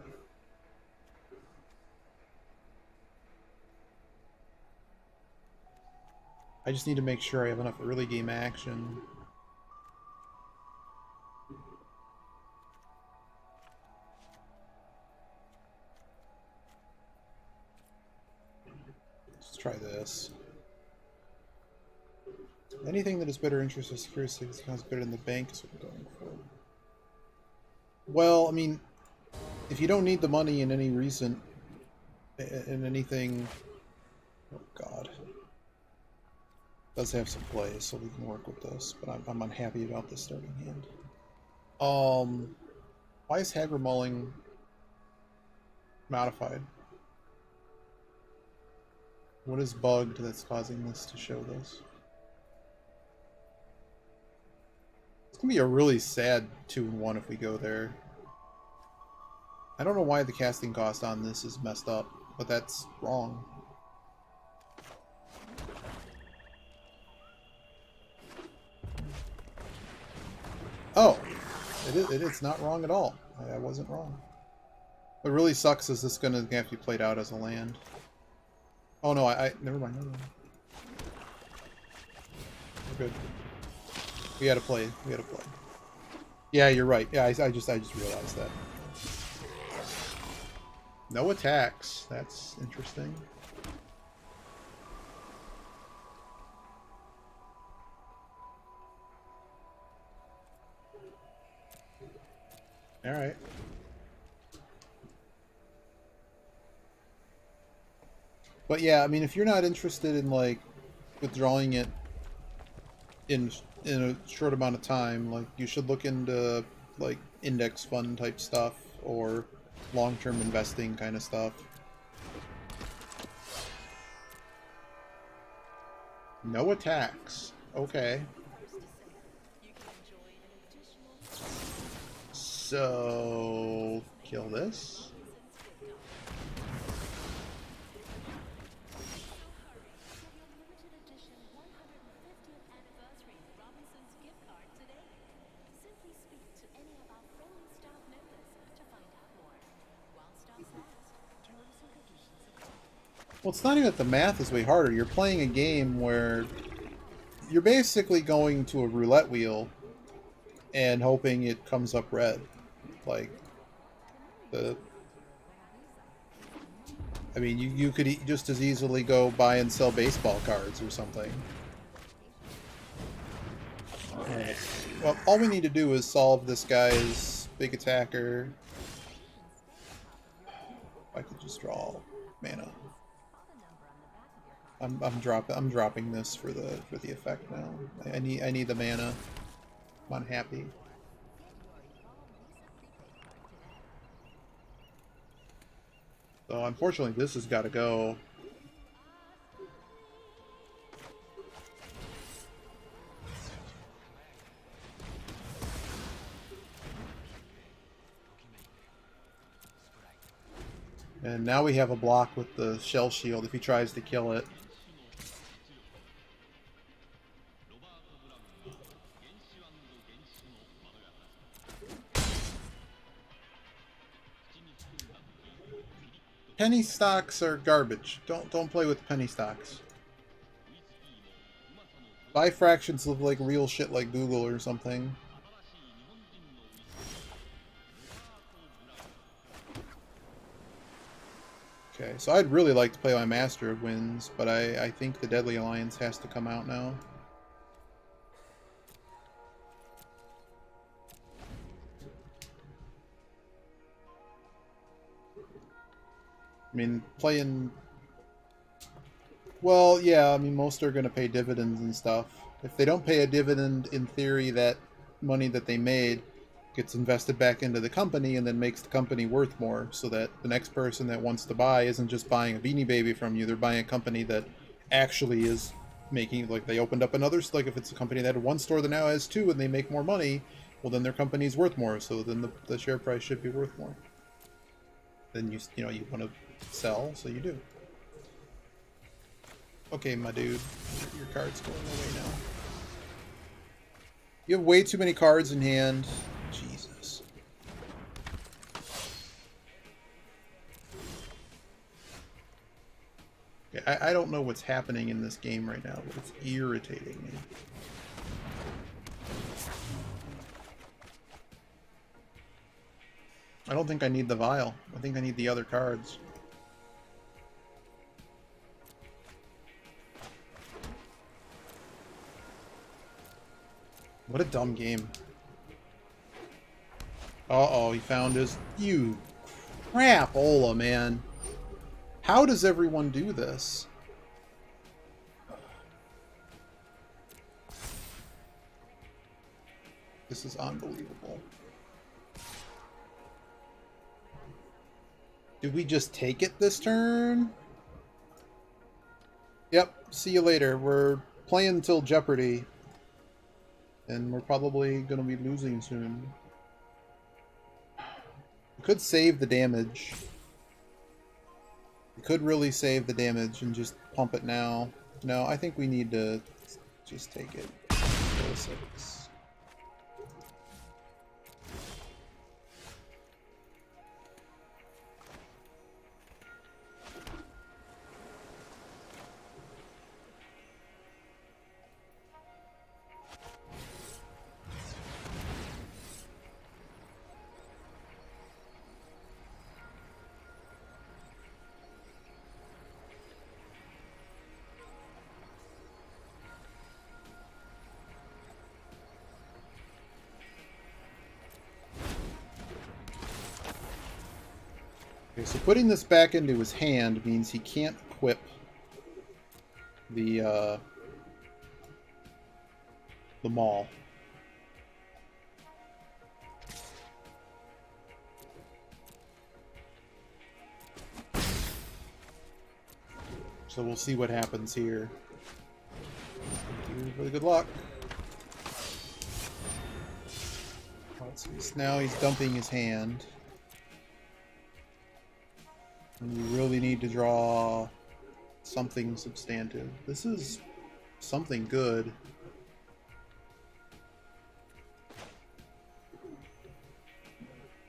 I just need to make sure I have enough early game action. Let's try this. Anything that is better interest or security is better than the bank is what we're going for. Well, I mean, if you don't need the money in any recent, in anything, oh god, it does have some plays, so we can work with this. But I'm unhappy about this starting hand. Why is Hagra Mulling modified? What is bugged that's causing this to show this? It's gonna be a really sad 2-1 if we go there. I don't know why the casting cost on this is messed up, but that's wrong. Oh, it's not wrong at all. I wasn't wrong. What really sucks is this gonna have to be played out as a land. Oh no, never mind. Never mind. We're good. We gotta play. We gotta play. Yeah, you're right. Yeah, I just realized that. No attacks. That's interesting. All right. But yeah, I mean, if you're not interested in like withdrawing it in a short amount of time, like you should look into like index fund type stuff or long-term investing kind of stuff. No attacks. Okay. So kill this. Well, it's not even that the math is way harder. You're playing a game where you're basically going to a roulette wheel and hoping it comes up red. Like, the... I mean, you could just as easily go buy and sell baseball cards or something. Alright. Well, all we need to do is solve this guy's big attacker. If I could just draw mana. I'm dropping this for the effect now. I need the mana. I'm unhappy. So unfortunately this has got to go. And now we have a block with the shell shield if he tries to kill it. Penny stocks are garbage. Don't play with penny stocks. Buy fractions of like real shit like Google or something. Okay, so I'd really like to play my Master of Winds, but I think the Deadly Alliance has to come out now. I mean, playing... Well, yeah, I mean, most are going to pay dividends and stuff. If they don't pay a dividend, in theory, that money that they made gets invested back into the company and then makes the company worth more, so that the next person that wants to buy isn't just buying a Beanie Baby from you, they're buying a company that actually is making, like, they opened up another, like, if it's a company that had one store that now has two and they make more money, well, then their company's worth more, so then the share price should be worth more. Then you know, you want to sell, so you do. Okay, my dude, your card's going away now. You have way too many cards in hand. Jesus. Okay, I don't know what's happening in this game right now, but it's irritating me. I don't think I need the vial. I think I need the other cards. What a dumb game. Uh-oh, he found his... You crapola, man. How does everyone do this? This is unbelievable. Did we just take it this turn? Yep, see you later. We're playing until Jeopardy. And we're probably going to be losing soon. We could save the damage. We could really save the damage and just pump it now. No, I think we need to just take it. 6. Okay, so putting this back into his hand means he can't equip the maul. So we'll see what happens here. Really good luck. Now he's dumping his hand. And we really need to draw something substantive. This is something good.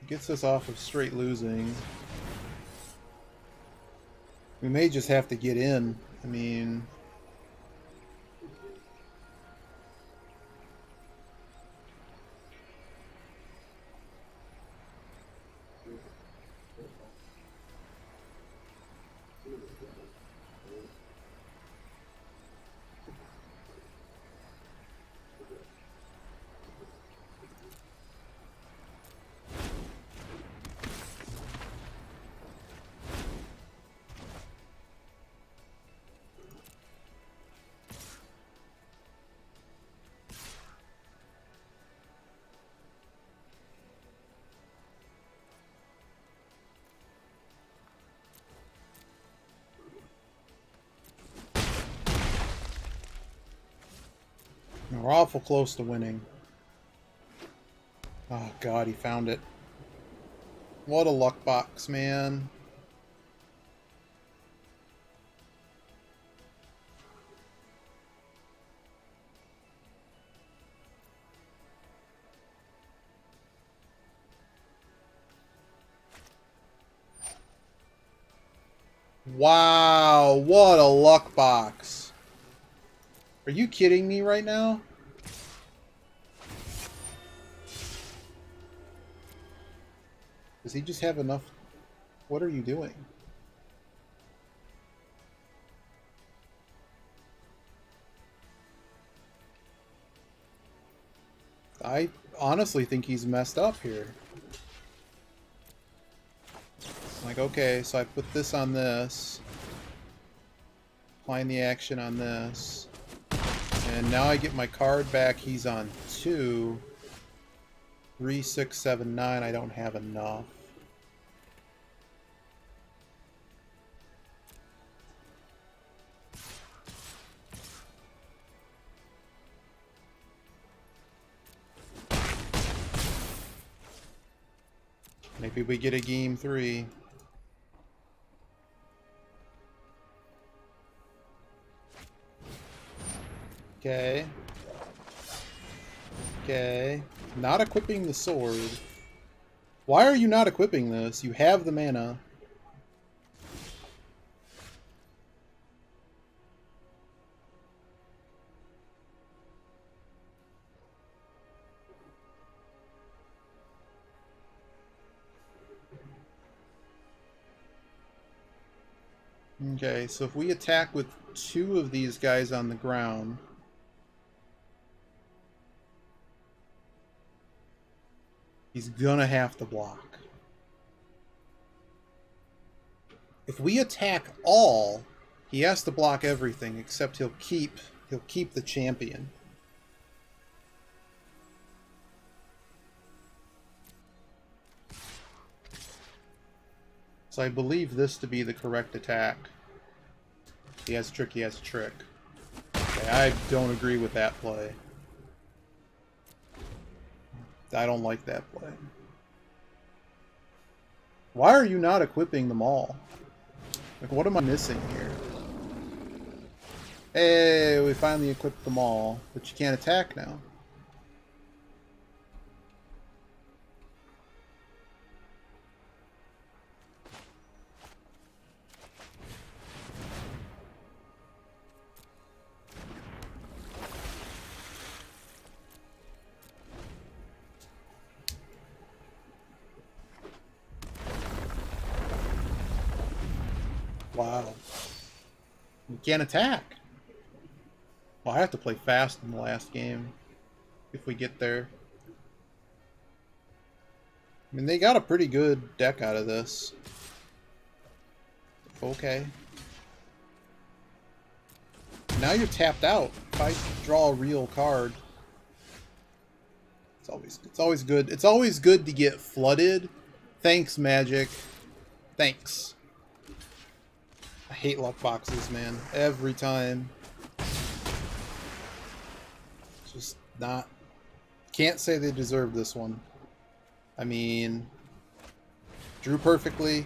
Gets us off of straight losing. We may just have to get in. I mean... We're awful close to winning. Oh god, he found it. What a luck box, man. Wow, what a luck box. Are you kidding me right now? Does he just have enough? What are you doing? I honestly think he's messed up here. Like, okay, so I put this on this. Applying the action on this. And now I get my card back. He's on 2. 3, 6, 7, 9. I don't have enough. Maybe we get a game 3. Okay. Okay. Not equipping the sword. Why are you not equipping this? You have the mana. Okay, so if we attack with 2 of these guys on the ground, he's gonna have to block. If we attack all, he has to block everything except he'll keep the champion. So I believe this to be the correct attack. He has a trick, he has a trick. Okay, I don't agree with that play. I don't like that play. Why are you not equipping them all? Like, what am I missing here? Hey, we finally equipped them all, but you can't attack now. Wow. You can't attack. Well, I have to play fast in the last game if we get there. I mean, they got a pretty good deck out of this. Okay. Now you're tapped out. If I draw a real card, it's always good. It's always good to get flooded. Thanks, Magic. Thanks. I hate luck boxes, man. Every time. Just not... Can't say they deserve this one. I mean... Drew perfectly.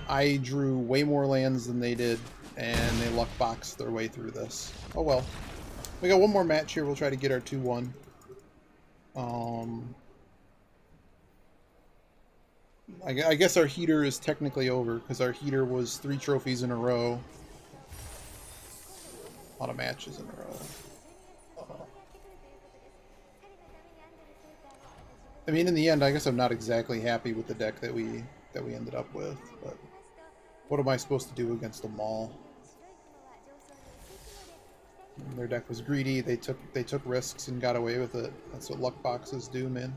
I drew way more lands than they did, and they luck boxed their way through this. Oh well. We got one more match here. We'll try to get our 2-1. I guess our heater is technically over, because our heater was 3 trophies in a row. A lot of matches in a row. I mean, in the end, I guess I'm not exactly happy with the deck that we ended up with, but what am I supposed to do against them all? Their deck was greedy. They took risks and got away with it. That's what luck boxes do, man.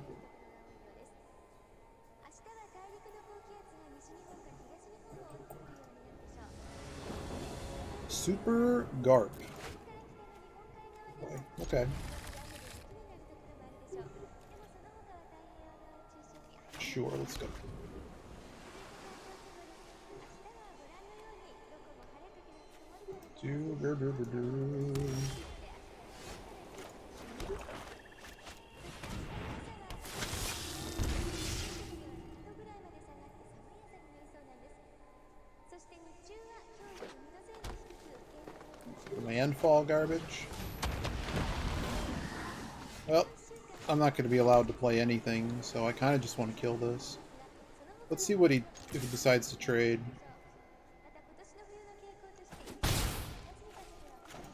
Super Garp. Okay. Sure, let's go. Landfall garbage. Well, I'm not going to be allowed to play anything, so I kind of just want to kill this. Let's see what if he decides to trade.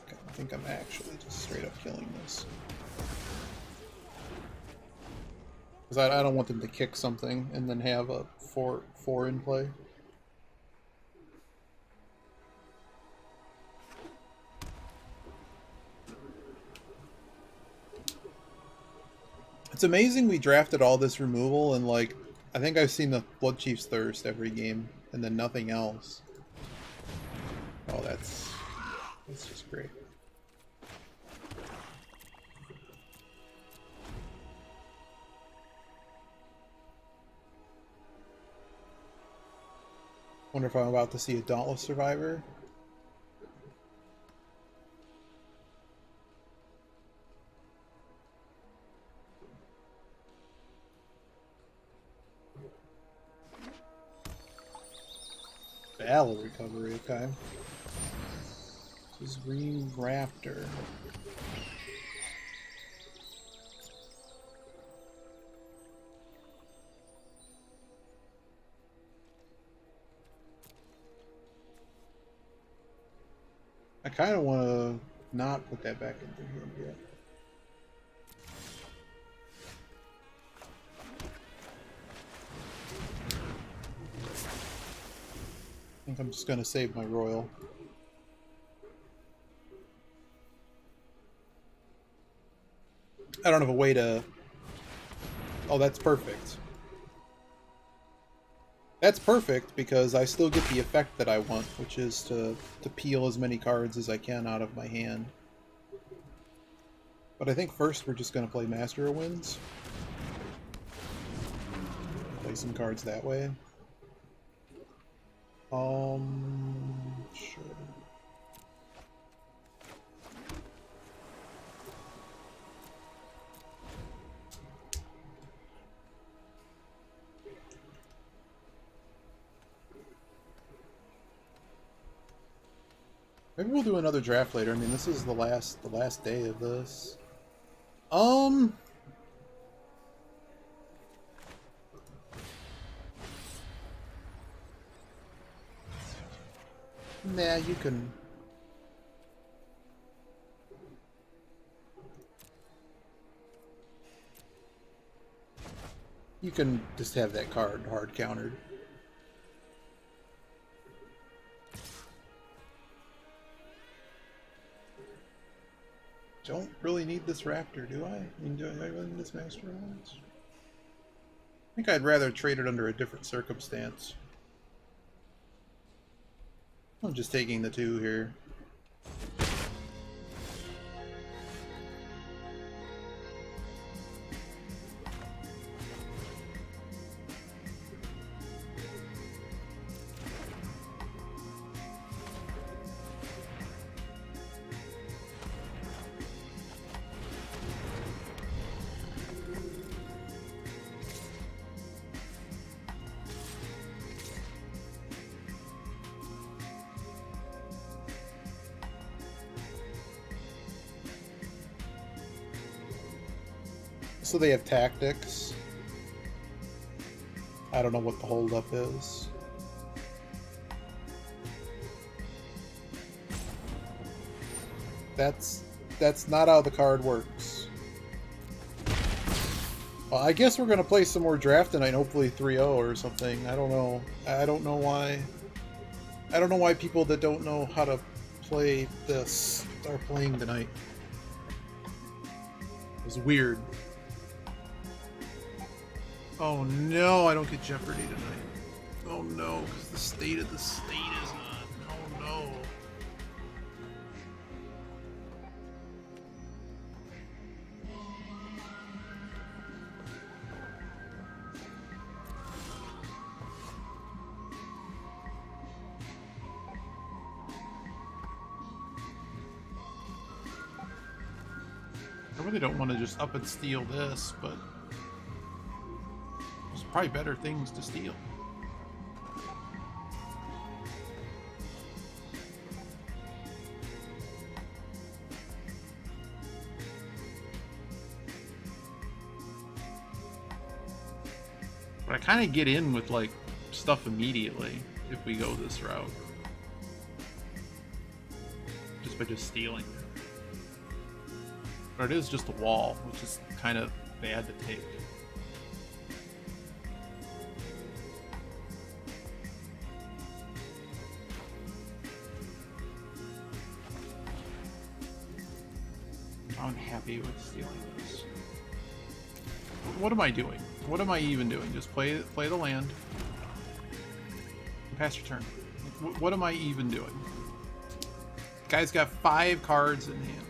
Okay, I think I'm actually just straight up killing this. Because I don't want them to kick something and then have a 4 in play. It's amazing we drafted all this removal and like I think I've seen the Blood Chief's Thirst every game and then nothing else. Oh, that's just great. Wonder if I'm about to see a Dauntless Survivor. Battle recovery, okay. This is Green Raptor. I kind of want to not put that back into him yet. I think I'm just going to save my Royal. I don't have a way to... Oh, that's perfect. That's perfect because I still get the effect that I want, which is to peel as many cards as I can out of my hand. But I think first we're just going to play Master of Winds. Play some cards that way. Sure. Maybe we'll do another draft later. I mean, this is the last day of this. Nah, you can... You can just have that card hard countered. Don't really need this Raptor, do I? I mean, do I really need this Master of Winds? I think I'd rather trade it under a different circumstance. I'm just taking the 2 here. So they have tactics. I don't know what the holdup is. That's not how the card works. Well, I guess we're gonna play some more draft tonight, hopefully 3-0 or something. I don't know. I don't know why. I don't know why people that don't know how to play this are playing tonight. It was weird. Oh no, I don't get Jeopardy tonight. Oh no, because the state of the state is on. Oh no. I really don't want to just up and steal this, but there's probably better things to steal. But I kind of get in with, like, stuff immediately if we go this route. Just by just stealing. But it is just a wall, which is kind of bad to take. I'm happy with stealing this. What am I doing? What am I even doing? Just play the land. Pass your turn. What am I even doing? Guy's got 5 cards in hand.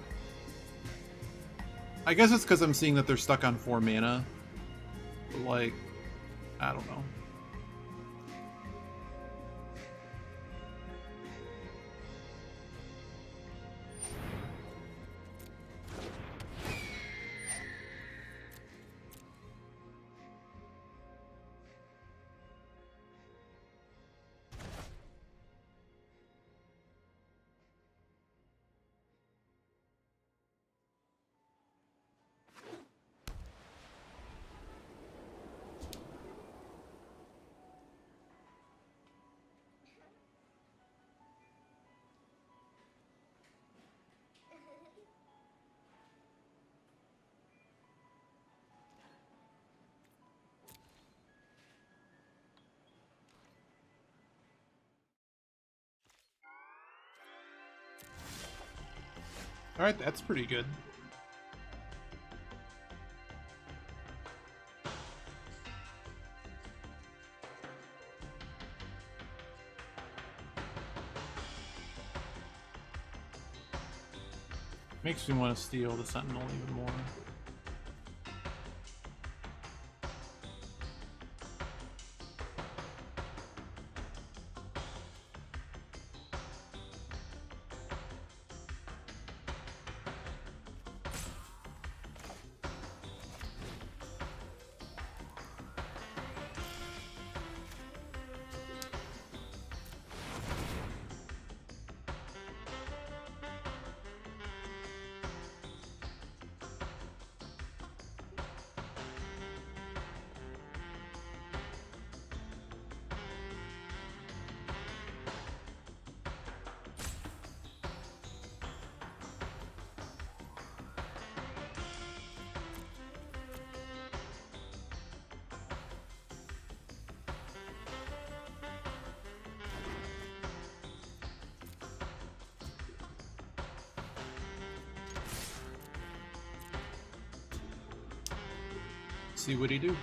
I guess it's because I'm seeing that they're stuck on 4 mana. But like, I don't know. Alright, that's pretty good. Makes me want to steal the Sentinel even more. See what he do.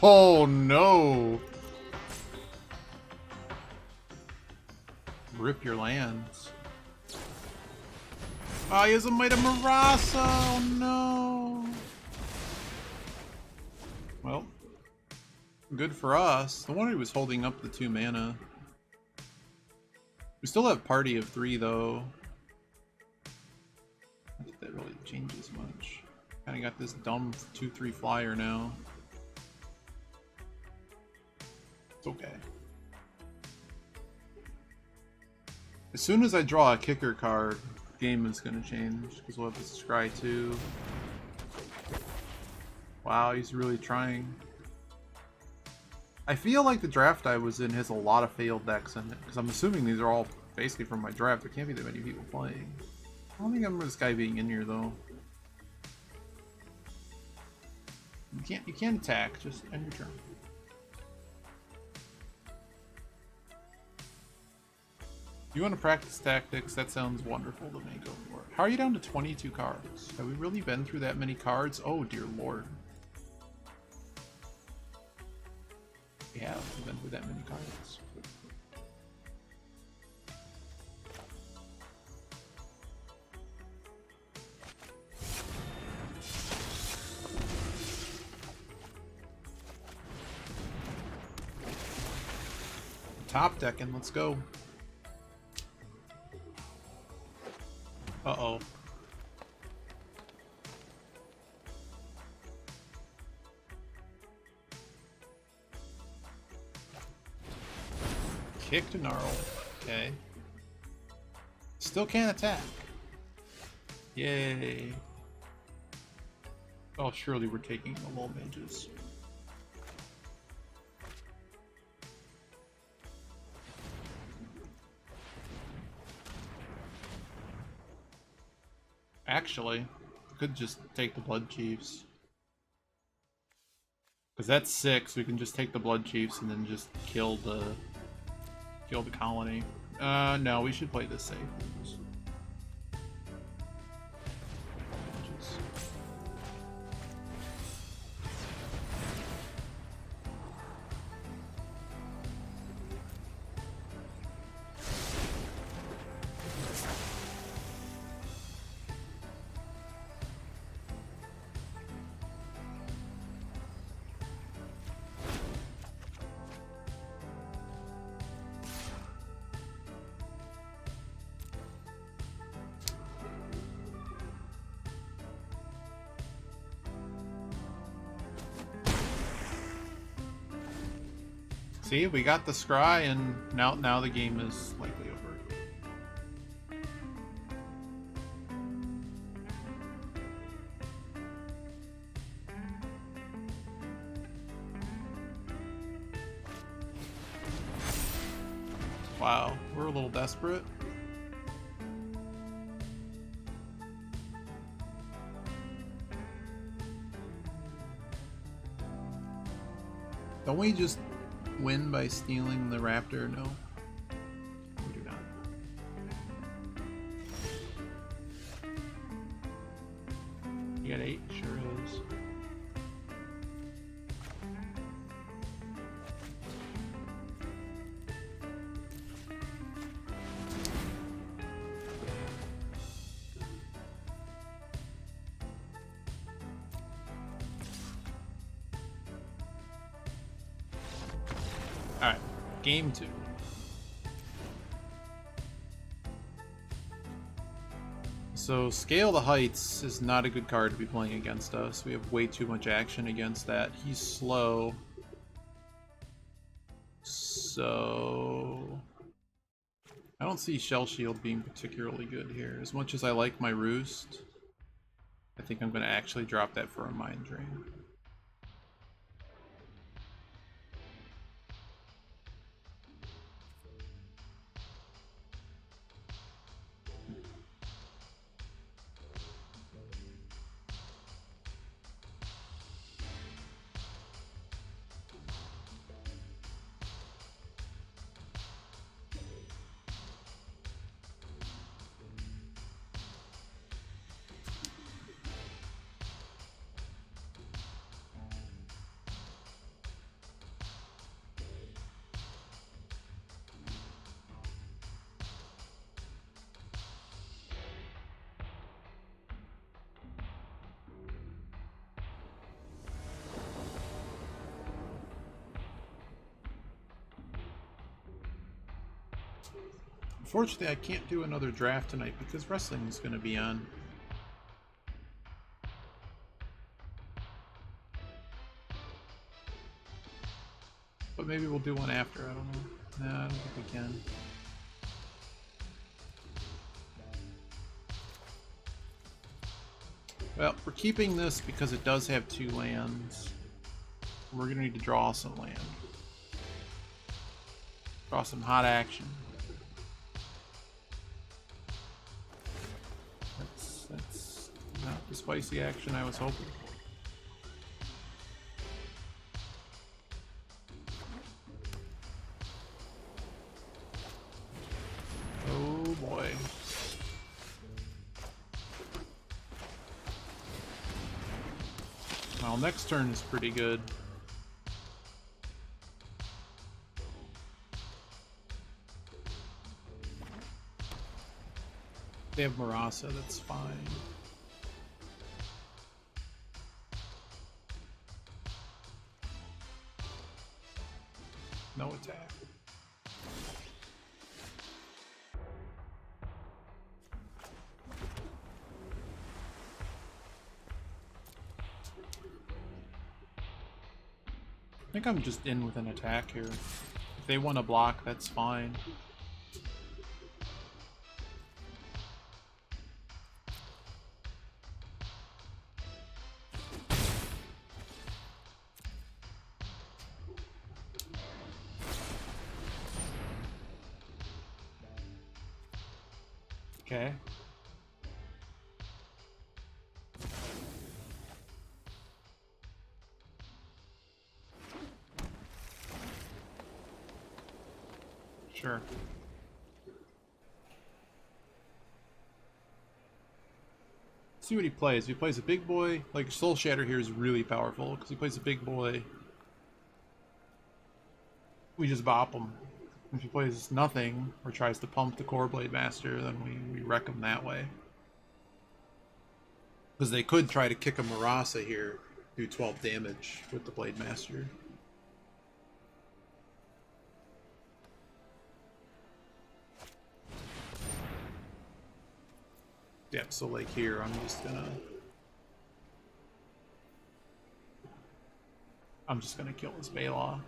Oh, no. Rip your lands. Oh, he has a Might of Marasa. Oh, no. Well, good for us. The one who was holding up the 2 mana. We still have party of 3, though. I don't think that really changes much. Kinda got this dumb 2/3 flyer now. It's okay. As soon as I draw a kicker card, game is gonna change, because we'll have this Scry 2. Wow, he's really trying. I feel like the draft I was in has a lot of failed decks in it, because I'm assuming these are all basically from my draft. There can't be that many people playing. I don't think I remember this guy being in here, though. You can't attack, just end your turn. You want to practice tactics? That sounds wonderful to me. Go for it. How are you down to 22 cards? Have we really been through that many cards? Oh dear lord. We have been with that many cards. Top decking, let's go. Uh-oh. Kick to gnarl. Okay. Still can't attack. Yay. Oh, surely we're taking the low mages. Actually, could just take the Blood Chiefs. Because that's 6, we can just take the Blood Chiefs and then just kill the colony. No, we should play this safe. See, we got the scry, and now the game is likely over. Wow, we're a little desperate. Don't we just win by stealing the raptor? No. We do not. You got 8? Sure is. Alright, game 2. So, Scale the Heights is not a good card to be playing against us. We have way too much action against that. He's slow. So... I don't see Shell Shield being particularly good here. As much as I like my Roost, I think I'm going to actually drop that for a Mind Drain. Unfortunately, I can't do another draft tonight because wrestling is going to be on. But maybe we'll do one after, I don't know. No, I don't think we can. Well, we're keeping this because it does have 2 lands. We're going to need to draw some land. Draw some hot action. That's not the spicy action I was hoping for. Oh boy. Well, next turn is pretty good. They have Marasa, that's fine. No attack. I think I'm just in with an attack here. If they want to block, that's fine. Okay. Sure. See what he plays. If he plays a big boy, like Soul Shatter here is really powerful because he plays a big boy. We just bop him. If he plays nothing or tries to pump the Core Blade Master, then we wreck him that way. Because they could try to kick a Marasa here, do 12 damage with the Blade Master. Yep, so like here, I'm just gonna kill this Baloth.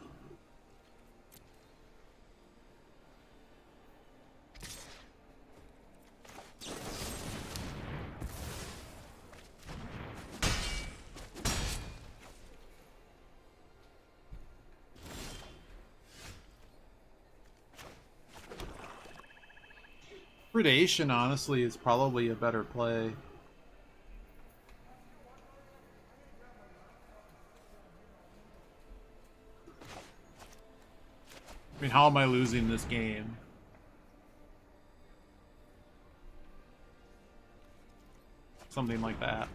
Predation, honestly, is probably a better play. I mean, how am I losing this game? Something like that.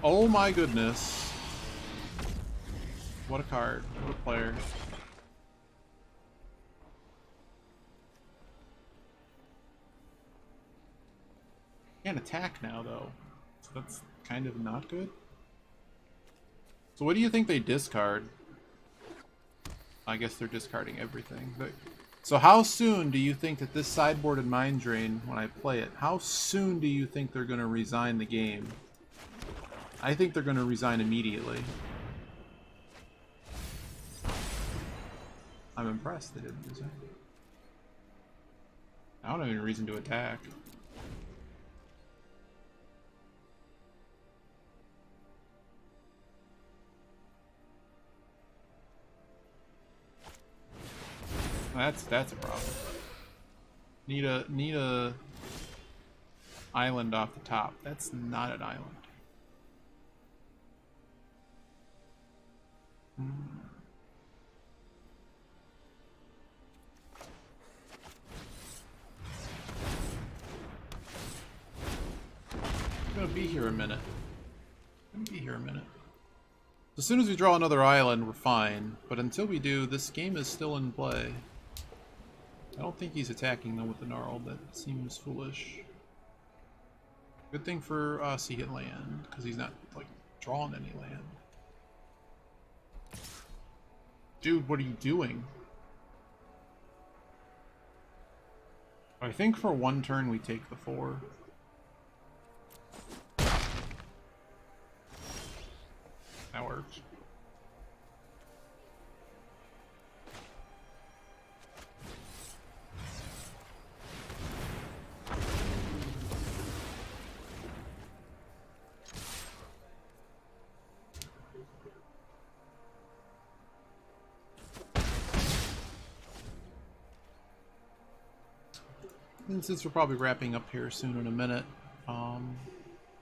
Oh my goodness. What a card. What a player. Can't attack now, though. So that's kind of not good. So what do you think they discard? I guess they're discarding everything. So how soon do you think that this sideboarded Mind Drain, when I play it, how soon do you think they're going to resign the game? I think they're going to resign immediately. I'm impressed they didn't resign. I don't have any reason to attack. That's a problem. Need a island off the top. That's not an island. I'm gonna be here a minute. As soon as we draw another island, we're fine. But until we do, this game is still in play. I don't think he's attacking them with the Gnarl. That seems foolish. Good thing for us he hit land, because he's not, like, drawing any land. Dude, what are you doing? I think for one turn we take the 4. That works. And since we're probably wrapping up here soon in a minute,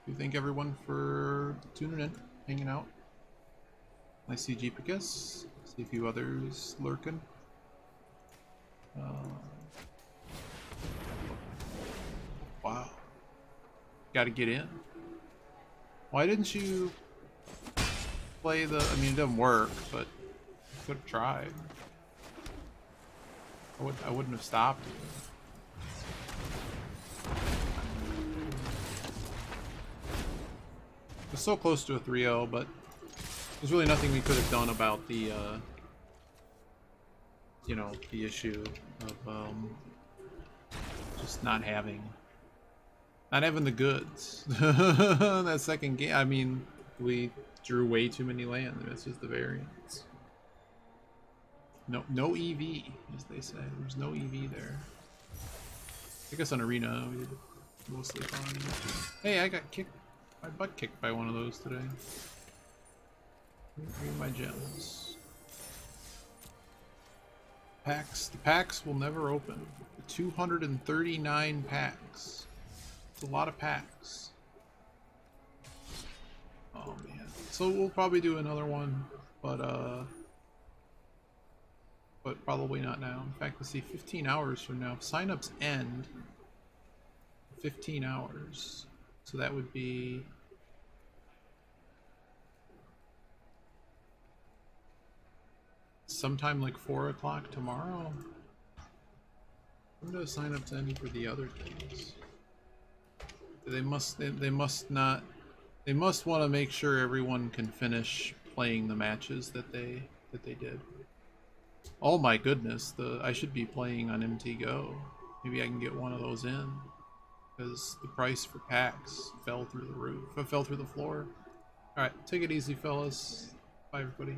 we thank everyone for tuning in, hanging out. I see Jeepicus, see a few others lurking. Wow. Gotta get in. Why didn't you play the... I mean, it didn't work, but you could have tried. I wouldn't have stopped you. It's so close to a 3-0, but there's really nothing we could have done about the, you know, the issue of just not having the goods. That second game, I mean, we drew way too many lands. That's just the variance. No EV, as they say. There's no EV there. I guess on Arena we did mostly fine. Hey, I got kicked. My butt kicked by one of those today. Read my gems. Packs. The packs will never open. 239 packs. It's a lot of packs. Oh man. So we'll probably do another one, but probably not now. In fact, let's see, 15 hours from now. Signups end 15 hours. So that would be sometime like 4 o'clock tomorrow. When do signups end for the other things? They must not. They must want to make sure everyone can finish playing the matches that they did. Oh my goodness, I should be playing on MT Go. Maybe I can get one of those in, because the price for packs fell through the roof. It fell through the floor. All right, take it easy, fellas. Bye, everybody.